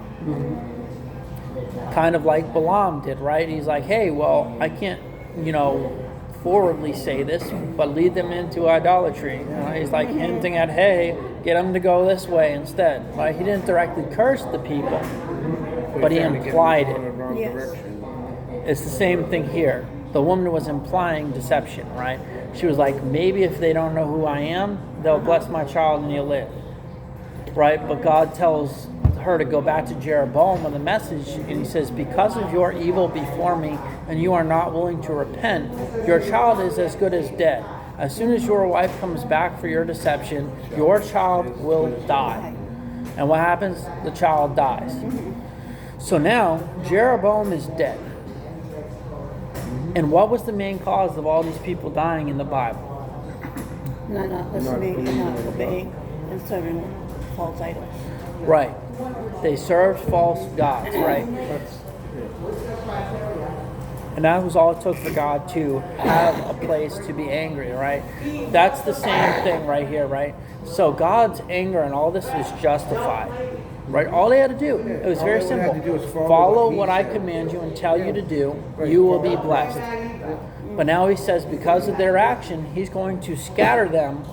Kind of like Balaam did, right? He's like, hey, well, I can't, forwardly say this, but lead them into idolatry. He's like hinting at, hey, get them to go this way instead. Right? He didn't directly curse the people, but he implied it. Yes. It's the same thing here. The woman was implying deception, right? She was like, maybe if they don't know who I am, they'll bless my child and you'll live. Right? But God tells her to go back to Jeroboam with a message, and he says, because of your evil before me, and you are not willing to repent, your child is as good as dead. As soon as your wife comes back for your deception, your child will die. And what happens? The child dies. So now, Jeroboam is dead. And what was the main cause of all these people dying in the Bible? Not listening and not obeying and serving false idols. Right. They served false gods, right? And that was all it took for God to have a place to be angry, right? That's the same thing right here, right? So God's anger and all this is justified, right? All they had to do, it was very simple. Follow what I command you and tell you to do, you will be blessed. But now he says because of their action, he's going to scatter them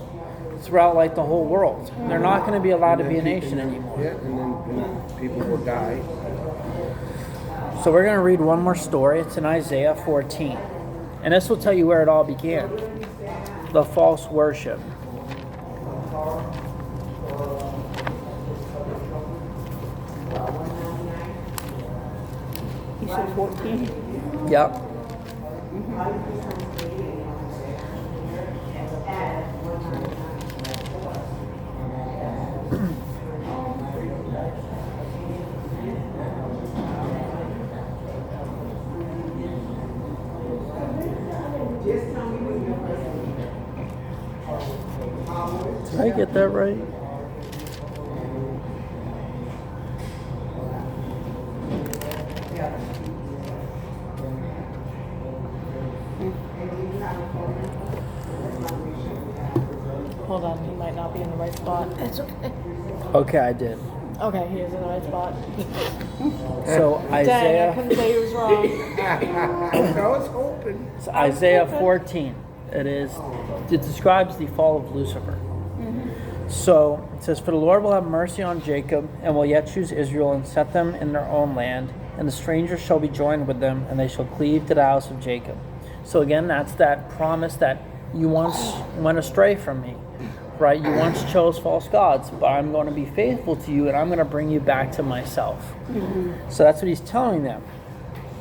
throughout like the whole world. They're not going to be allowed to be a nation anymore. Yeah, and then people will die. So we're going to read one more story. It's in Isaiah 14. And this will tell you where it all began. The false worship. You said 14? Yep. Did I get that right? Hold on, he might not be in the right spot. That's okay. Okay, I did. Okay, he is in the right spot. So Dang, I Isaiah, couldn't say he was wrong. I was hoping. it's Isaiah 14. It describes the fall of Lucifer. So it says, for the Lord will have mercy on Jacob, and will yet choose Israel, and set them in their own land, and the strangers shall be joined with them, and they shall cleave to the house of Jacob. So again, that's that promise that you once went astray from me, right? You once chose false gods, but I'm going to be faithful to you, and I'm going to bring you back to myself. So that's what he's telling them.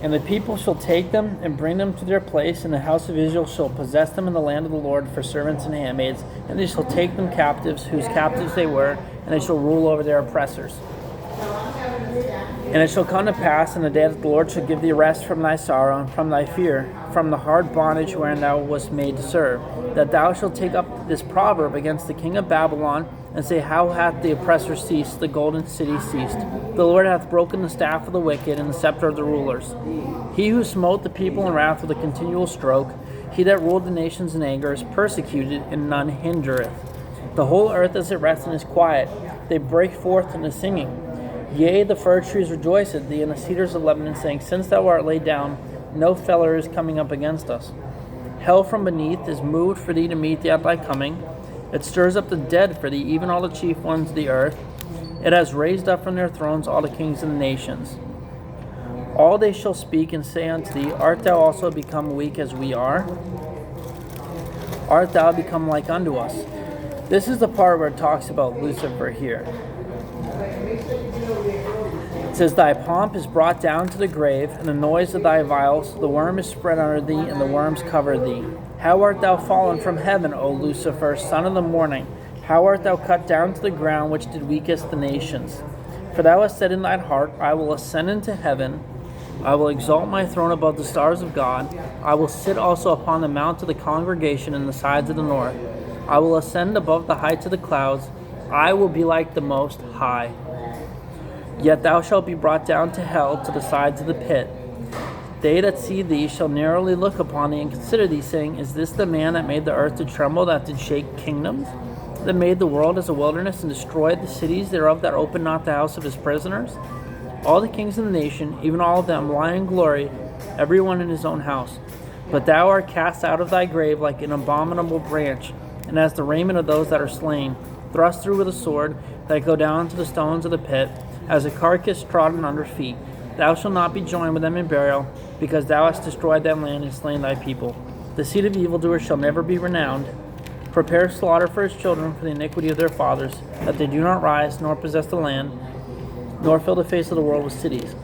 And the people shall take them and bring them to their place, and the house of Israel shall possess them in the land of the Lord for servants and handmaids, and they shall take them captives, whose captives they were, and they shall rule over their oppressors. And it shall come to pass in the day that the Lord shall give thee rest from thy sorrow and from thy fear, from the hard bondage wherein thou wast made to serve, that thou shalt take up this proverb against the king of Babylon, and say, how hath the oppressor ceased, the golden city ceased? The Lord hath broken the staff of the wicked and the scepter of the rulers. He who smote the people in wrath with a continual stroke, he that ruled the nations in anger, is persecuted, and none hindereth. The whole earth is at rest and is quiet. They break forth into singing. Yea, the fir trees rejoice at thee, and the cedars of Lebanon, saying, Since thou art laid down, no feller is coming up against us. Hell from beneath is moved for thee to meet thee at thy coming. It stirs up the dead for thee, even all the chief ones of the earth. It has raised up from their thrones all the kings of the nations. All they shall speak and say unto thee, Art thou also become weak as we are? Art thou become like unto us? This is the part where it talks about Lucifer here. It says, Thy pomp is brought down to the grave, and the noise of thy viols, the worm is spread under thee, and the worms cover thee. How art thou fallen from heaven, O Lucifer, son of the morning? How art thou cut down to the ground, which did weakest the nations? For thou hast said in thine heart, I will ascend into heaven, I will exalt my throne above the stars of God, I will sit also upon the mount of the congregation in the sides of the north, I will ascend above the heights of the clouds, I will be like the Most High. Yet thou shalt be brought down to hell, to the sides of the pit. They that see thee shall narrowly look upon thee and consider thee, saying, Is this the man that made the earth to tremble, that did shake kingdoms? That made the world as a wilderness, and destroyed the cities thereof, that opened not the house of his prisoners? All the kings of the nation, even all of them, lie in glory, every one in his own house. But thou art cast out of thy grave like an abominable branch, and as the raiment of those that are slain, thrust through with a sword, that go down to the stones of the pit, as a carcass trodden under feet. Thou shalt not be joined with them in burial, because thou hast destroyed thy land and slain thy people. The seed of evildoers shall never be renowned. Prepare slaughter for his children for the iniquity of their fathers, that they do not rise, nor possess the land, nor fill the face of the world with cities.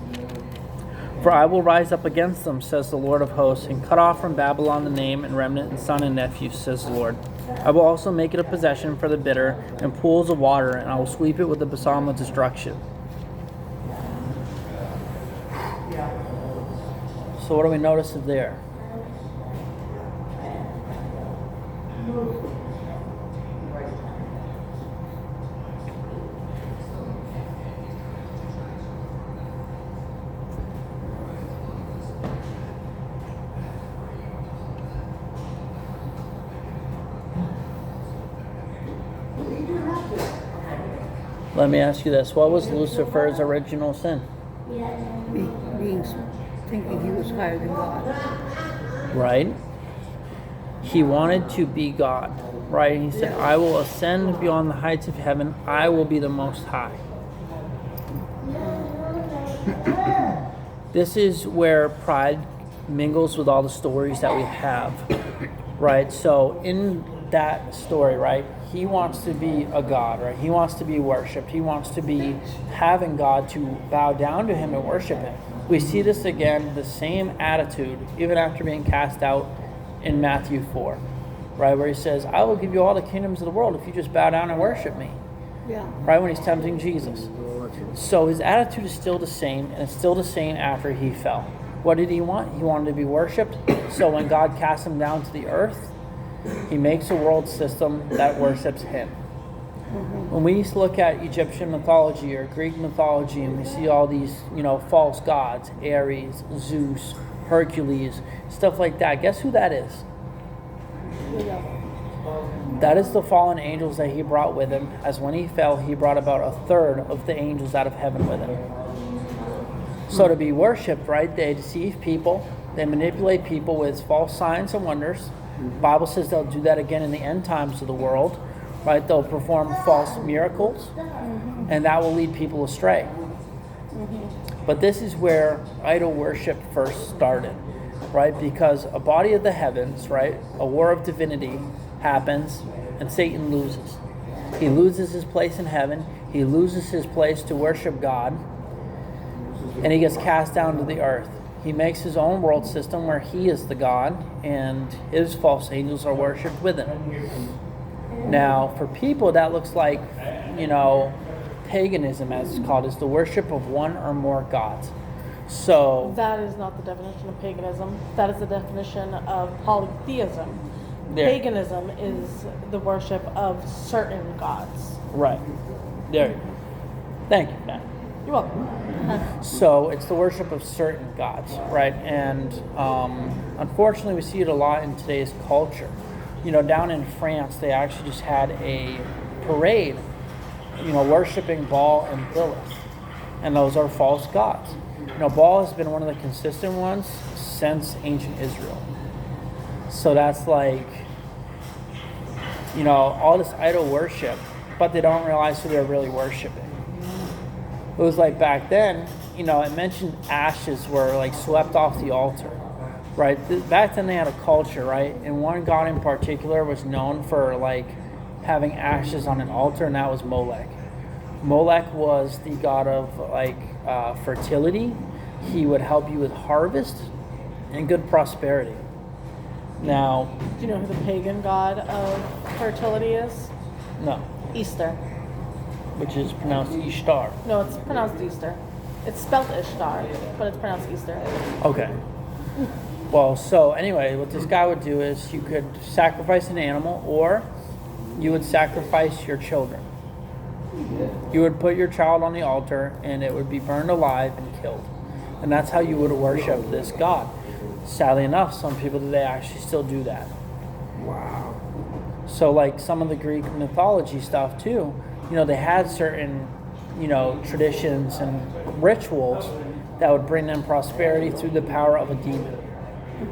For I will rise up against them, says the Lord of hosts, and cut off from Babylon the name and remnant and son and nephew, says the Lord. I will also make it a possession for the bitter and pools of water, and I will sweep it with the besom of destruction. So what do we notice there? Let me ask you this. What was Lucifer's original sin? Thinking he was higher than God. Right? He wanted to be God. Right? He said, I will ascend beyond the heights of heaven. I will be the Most High. This is where pride mingles with all the stories that we have. Right? So in that story, right, he wants to be a god, right? He wants to be worshipped. He wants to be having God to bow down to him and worship him. We see this again, the same attitude, even after being cast out in Matthew 4, right? Where he says, I will give you all the kingdoms of the world if you just bow down and worship me. Yeah. Right, when he's tempting Jesus. So his attitude is still the same, and it's still the same after he fell. What did he want? He wanted to be worshipped. So when God casts him down to the earth, he makes a world system that worships him. When we look at Egyptian mythology or Greek mythology and we see all these, false gods, Ares, Zeus, Hercules, stuff like that, guess who that is? That is the fallen angels that he brought with him, as when he fell, he brought about a third of the angels out of heaven with him. So to be worshipped, right, they deceive people, they manipulate people with false signs and wonders. The Bible says they'll do that again in the end times of the world, right? They'll perform false miracles, and that will lead people astray. But this is where idol worship first started, right? Because a body of the heavens, right, a war of divinity happens, and Satan loses. He loses his place in heaven. He loses his place to worship God, and he gets cast down to the earth. He makes his own world system where he is the God and his false angels are worshipped with him. Now, for people, that looks like, paganism, as it's called, is the worship of one or more gods. So that is not the definition of paganism. That is the definition of polytheism. there. Paganism is the worship of certain gods. Right. There you go. Thank you, Matt. You're welcome. So it's the worship of certain gods, right? And unfortunately, we see it a lot in today's culture, down in France, they actually just had a parade, worshiping Baal and Lilith. And those are false gods. Baal has been one of the consistent ones since ancient Israel. So that's like, all this idol worship, but they don't realize who they're really worshiping. It was like back then, it mentioned ashes were like swept off the altar, right? Back then they had a culture, right? And one god in particular was known for like having ashes on an altar, and that was Molech. Molech was the god of like fertility. He would help you with harvest and good prosperity. Now, Do you know who the pagan god of fertility is? no, Easter. which is pronounced Ishtar. No, it's pronounced Easter. It's spelled Ishtar, but it's pronounced Easter. Okay. Well, so anyway, what this guy would do is you could sacrifice an animal, or you would sacrifice your children. You would put your child on the altar, and it would be burned alive and killed. And that's how you would worship this god. Sadly enough, some people today actually still do that. Wow. So like some of the Greek mythology stuff too, they had certain, traditions and rituals that would bring them prosperity through the power of a demon.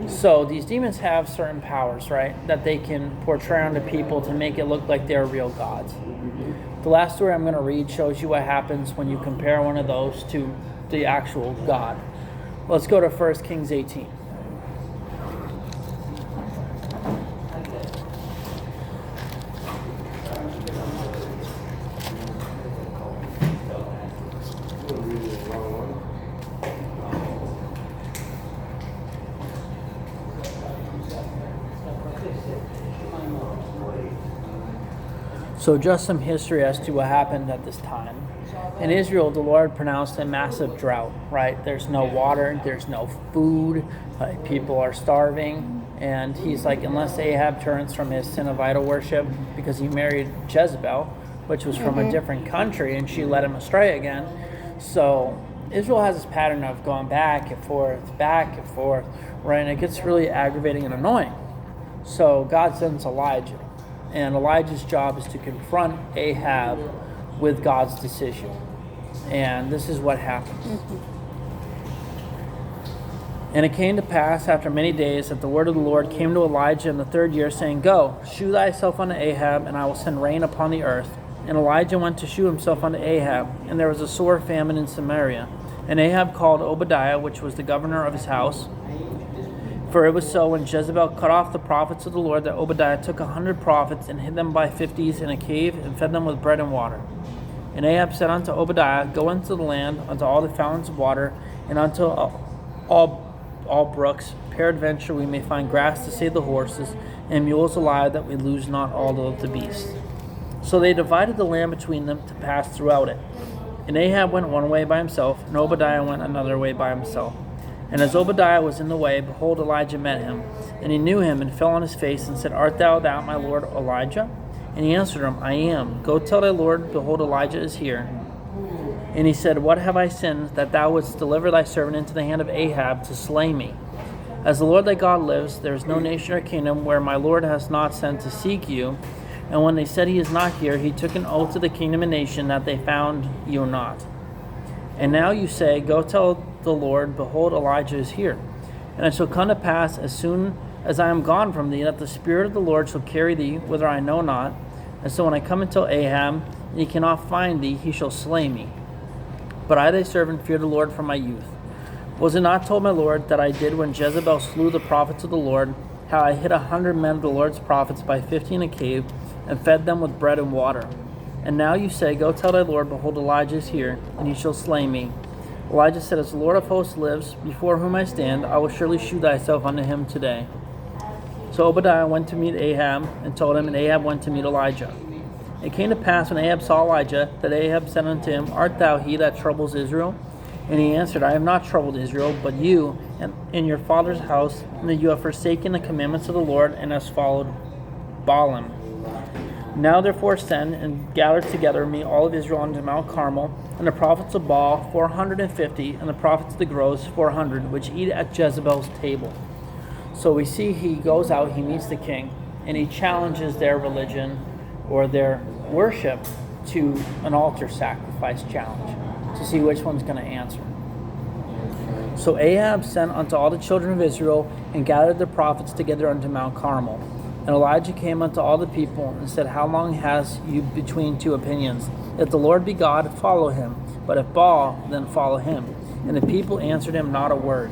So these demons have certain powers, right, that they can portray onto people to make it look like they're real gods. The last story I'm going to read shows you what happens when you compare one of those to the actual God. Let's go to 1 Kings 18. So just some history as to what happened at this time. In Israel, the Lord pronounced a massive drought, right? There's no water, there's no food, people are starving. And he's like, unless Ahab turns from his sin of idol worship, because he married Jezebel, which was from a different country, and she led him astray again. So Israel has this pattern of going back and forth, right? And it gets really aggravating and annoying. So God sends Elijah. And Elijah's job is to confront Ahab with God's decision. And this is what happens. And it came to pass after many days that the word of the Lord came to Elijah in the 3rd year, saying, Go, shew thyself unto Ahab, and I will send rain upon the earth. And Elijah went to shew himself unto Ahab, and there was a sore famine in Samaria. And Ahab called Obadiah, which was the governor of his house. For it was so, when Jezebel cut off the prophets of the Lord, that Obadiah took 100 prophets and hid them by 50s in a cave and fed them with bread and water. And Ahab said unto Obadiah, Go into the land, unto all the fountains of water, and unto all brooks. Peradventure we may find grass to save the horses, and mules alive, that we lose not all of the beasts. So they divided the land between them to pass throughout it. And Ahab went one way by himself, and Obadiah went another way by himself. And as Obadiah was in the way, behold, Elijah met him. And he knew him, and fell on his face, and said, Art thou my lord Elijah? And he answered him, I am. Go tell thy Lord, behold, Elijah is here. And he said, What have I sinned, that thou wouldst deliver thy servant into the hand of Ahab to slay me? As the Lord thy God lives, there is no nation or kingdom where my Lord has not sent to seek you. And when they said he is not here, he took an oath to the kingdom and nation that they found you not. And now you say, Go tell the Lord, behold, Elijah is here. And it shall come to pass, as soon as I am gone from thee, that the Spirit of the Lord shall carry thee whither I know not. And so when I come and tell Ahab, and he cannot find thee, he shall slay me. But I thy servant fear the Lord from my youth. Was it not told my Lord that I did when Jezebel slew the prophets of the Lord, how I hid 100 men of the Lord's prophets by 50 in a cave, and fed them with bread and water? And now you say, Go tell thy Lord, behold, Elijah is here, and he shall slay me. Elijah said, As the Lord of hosts lives, before whom I stand, I will surely shew thyself unto him today. So Obadiah went to meet Ahab, and told him, and Ahab went to meet Elijah. It came to pass, when Ahab saw Elijah, that Ahab said unto him, Art thou he that troubles Israel? And he answered, I have not troubled Israel, but you, and in your father's house, and that you have forsaken the commandments of the Lord, and hast followed Baalim. Now therefore send, and gather together me all of Israel unto Mount Carmel, and the prophets of Baal 450, and the prophets of the groves 400, which eat at Jezebel's table. So we see he goes out, he meets the king, and he challenges their religion or their worship to an altar sacrifice challenge to see which one's going to answer. So Ahab sent unto all the children of Israel and gathered the prophets together unto Mount Carmel. And Elijah came unto all the people and said, How long has you between two opinions? If the Lord be God, follow him. But if Baal, then follow him. And the people answered him not a word.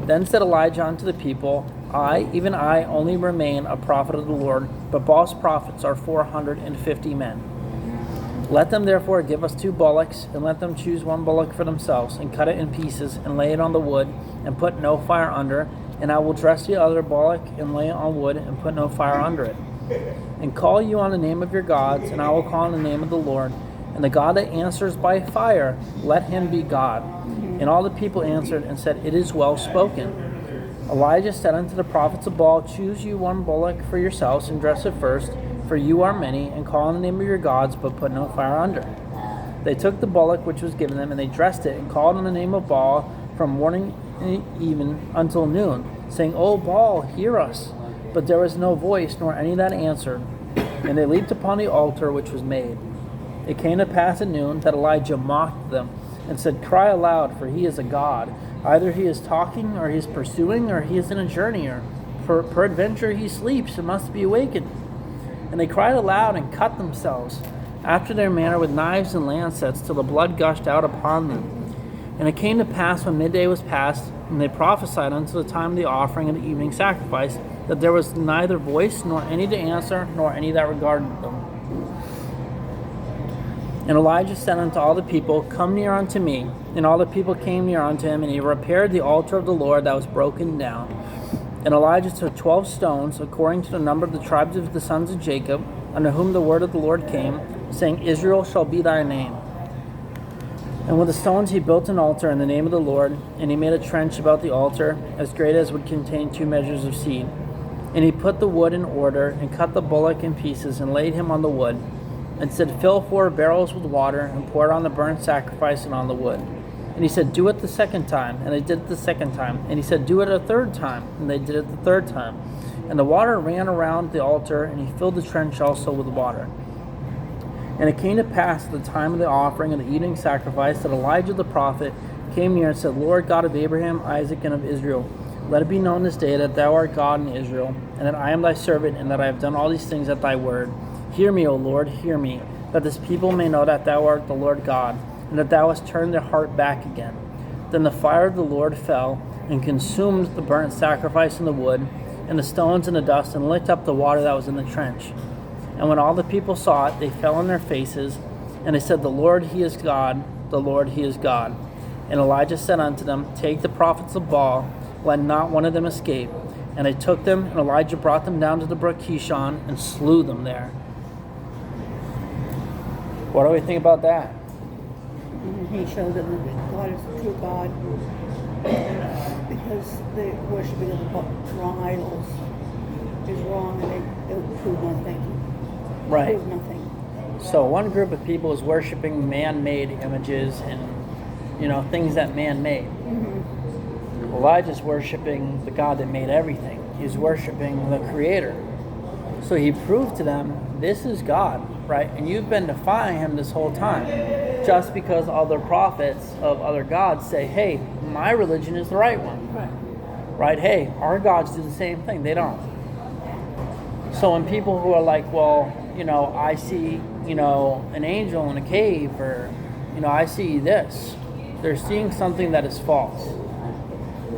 Then said Elijah unto the people, I, even I, only remain a prophet of the Lord, but Baal's prophets are 450 men. Let them therefore give us 2 bullocks, and let them choose 1 bullock for themselves, and cut it in pieces, and lay it on the wood, and put no fire under. And I will dress the other bullock, and lay it on wood, and put no fire under it. And call you on the name of your gods, and I will call on the name of the Lord. And the God that answers by fire, let him be God. And all the people answered and said, It is well spoken. Elijah said unto the prophets of Baal, Choose you 1 bullock for yourselves, and dress it first, for you are many, and call on the name of your gods, but put no fire under. They took the bullock which was given them, and they dressed it, and called on the name of Baal from morning even until noon, saying, O Baal, hear us. But there was no voice, nor any that answered. And they leaped upon the altar which was made. It came to pass at noon that Elijah mocked them, and said, Cry aloud, for he is a god. Either he is talking, or he is pursuing, or he is in a journey, or peradventure he sleeps and must be awakened. And they cried aloud and cut themselves, after their manner with knives and lancets, till the blood gushed out upon them. And it came to pass when midday was past, and they prophesied until the time of the offering and the evening sacrifice, that there was neither voice, nor any to answer, nor any that regarded them. And Elijah said unto all the people, Come near unto me. And all the people came near unto him, and he repaired the altar of the Lord that was broken down. And Elijah took 12 stones, according to the number of the tribes of the sons of Jacob, unto whom the word of the Lord came, saying, Israel shall be thy name. And with the stones he built an altar in the name of the Lord, and he made a trench about the altar, as great as would contain 2 measures of seed. And he put the wood in order, and cut the bullock in pieces, and laid him on the wood, and said, Fill 4 barrels with water, and pour it on the burnt sacrifice and on the wood. And he said, Do it the second time. And they did it the second time. And he said, Do it a third time. And they did it the third time. And the water ran around the altar, and he filled the trench also with water. And it came to pass at the time of the offering of the evening sacrifice that Elijah the prophet came near and said, Lord God of Abraham, Isaac, and of Israel, let it be known this day that thou art God in Israel, and that I am thy servant, and that I have done all these things at thy word. Hear me, O Lord, hear me, that this people may know that thou art the Lord God, and that thou hast turned their heart back again. Then the fire of the Lord fell, and consumed the burnt sacrifice and the wood, and the stones and the dust, and licked up the water that was in the trench. And when all the people saw it, they fell on their faces, and they said, The Lord, he is God, the Lord, he is God. And Elijah said unto them, Take the prophets of Baal, let not one of them escape. And they took them, and Elijah brought them down to the brook Kishon, and slew them there. What do we think about that? He showed them that God is the true God, because the worshiping of the wrong idols is wrong, and they prove nothing. Right. Prove nothing. So one group of people is worshiping man-made images and, things that man made. Mm-hmm. Elijah's worshiping the God that made everything. He's worshiping the Creator. So he proved to them, this is God, right? And you've been defying him this whole time. Just because other prophets of other gods say, hey, my religion is the right one. Right? Hey, our gods do the same thing. They don't. So when people who are like, well, I see, an angel in a cave, or, I see this, they're seeing something that is false.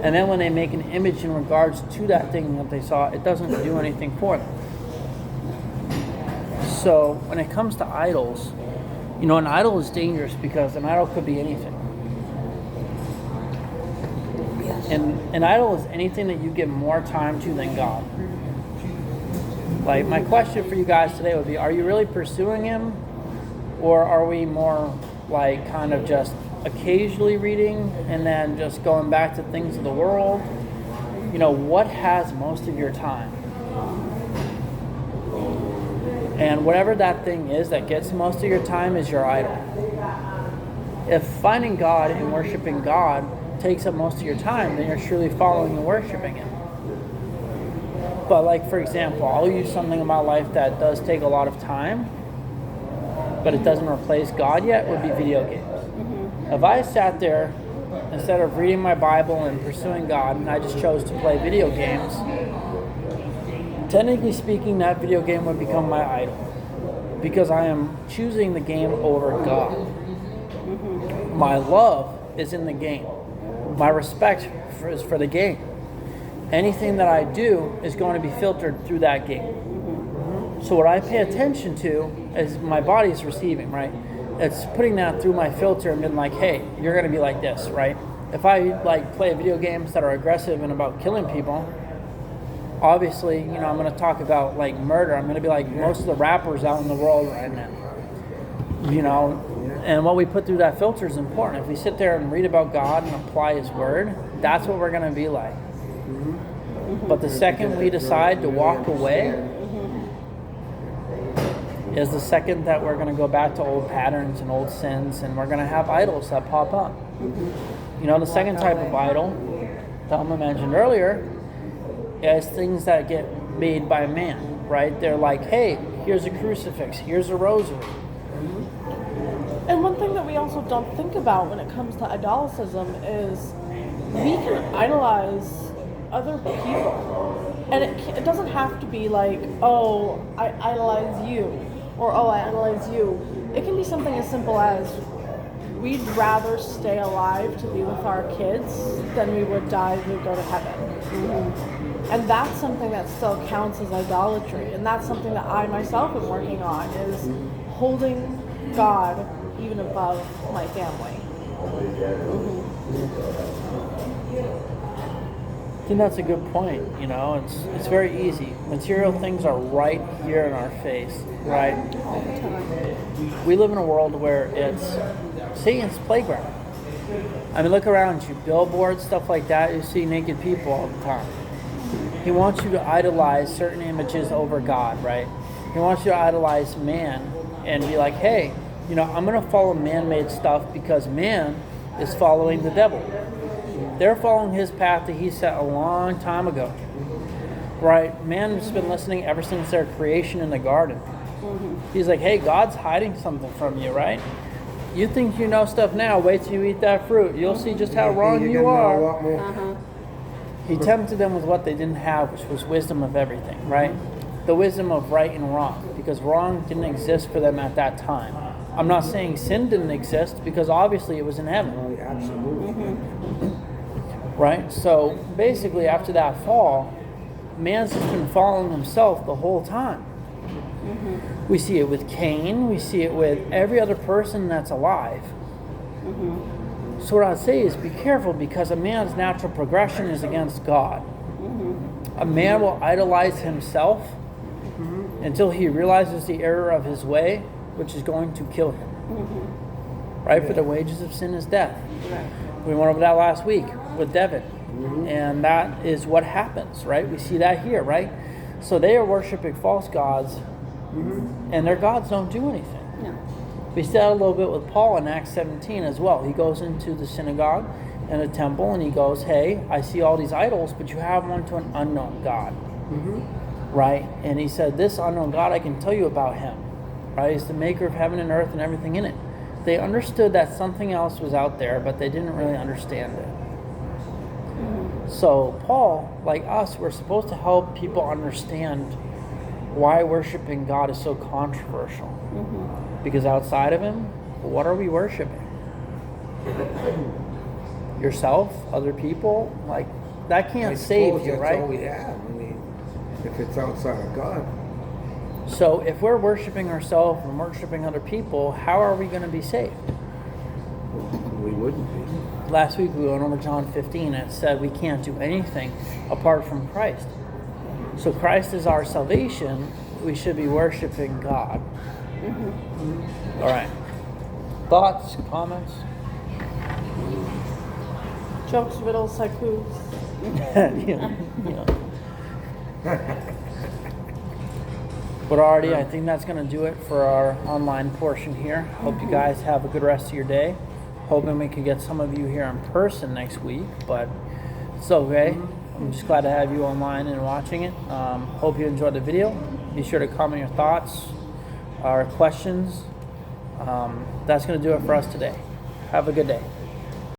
And then when they make an image in regards to that thing that they saw, it doesn't do anything for them. So when it comes to idols, an idol is dangerous because an idol could be anything. Yes. And an idol is anything that you give more time to than God. Like, my question for you guys today would be, are you really pursuing him? Or are we more like kind of just occasionally reading and then just going back to things of the world? What has most of your time? And whatever that thing is that gets most of your time is your idol. If finding God and worshiping God takes up most of your time, then you're truly following and worshiping him. But like, for example, I'll use something in my life that does take a lot of time, but it doesn't replace God yet, would be video games. If I sat there, instead of reading my Bible and pursuing God, and I just chose to play video games, technically speaking, that video game would become my idol. Because I am choosing the game over God. My love is in the game. My respect is for the game. Anything that I do is going to be filtered through that game. So what I pay attention to is my body is receiving, right? It's putting that through my filter and being like, hey, you're going to be like this, right? If I like play video games that are aggressive and about killing people, obviously, I'm going to talk about like murder. I'm going to be like most of the rappers out in the world right now. And what we put through that filter is important. If we sit there and read about God and apply His Word, that's what we're going to be like. But the second we decide to walk away is the second that we're going to go back to old patterns and old sins, and we're going to have idols that pop up. The second type of idol, Thelma mentioned earlier, is things that get made by man, right? They're like, hey, here's a crucifix, here's a rosary. And one thing that we also don't think about when it comes to idolatism is we can idolize other people. And it doesn't have to be like, oh, I idolize you, or oh, I idolize you. It can be something as simple as we'd rather stay alive to be with our kids than we would die to go to heaven. And that's something that still counts as idolatry. And that's something that I myself am working on, is holding God even above my family. I think that's a good point. It's very easy. Material things are right here in our face, right? All the time. We live in a world where it's Satan's playground. I mean, look around you, billboards, stuff like that, you see naked people all the time. He wants you to idolize certain images over God, right? He wants you to idolize man and be like, hey, I'm going to follow man-made stuff because man is following the devil. They're following his path that he set a long time ago, right? Man's been listening ever since their creation in the garden. He's like, hey, God's hiding something from you, right? You think you know stuff now, wait till you eat that fruit. You'll see just how wrong you are. He tempted them with what they didn't have, which was wisdom of everything, right? The wisdom of right and wrong, because wrong didn't exist for them at that time. I'm not saying sin didn't exist, because obviously it was in heaven. Absolutely. Right? So basically after that fall, man's just been following himself the whole time. We see it with Cain, we see it with every other person that's alive. So what I'd say is be careful, because a man's natural progression is against God. A man will idolize himself until he realizes the error of his way, which is going to kill him. Right? For the wages of sin is death. We went over that last week with Devin. And that is what happens, right? We see that here, right? So they are worshiping false gods, and their gods don't do anything. No. We see that a little bit with Paul in Acts 17 as well. He goes into the synagogue and the temple, and he goes, hey, I see all these idols, but you have one to an unknown God. Right? And he said, this unknown God, I can tell you about him. Right? He's the maker of heaven and earth and everything in it. They understood that something else was out there, but they didn't really understand it. So Paul, like us, we're supposed to help people understand why worshiping God is so controversial. Because outside of him, what are we worshiping? Yourself? Other people? Like, that can't save you, right? That's all we have. I mean, if it's outside of God. So if we're worshiping ourselves and worshiping other people, how are we going to be saved? We wouldn't be. Last week we went over John 15 and it said we can't do anything apart from Christ. So Christ is our salvation. We should be worshiping God. All right. Thoughts, comments? Jokes, riddles, haikus. But already, I think that's going to do it for our online portion here. Hope you guys have a good rest of your day. Hoping we can get some of you here in person next week, but it's okay. I'm just glad to have you online and watching it. Hope you enjoyed the video. Be sure to comment your thoughts or questions. That's going to do it for us today. Have a good day.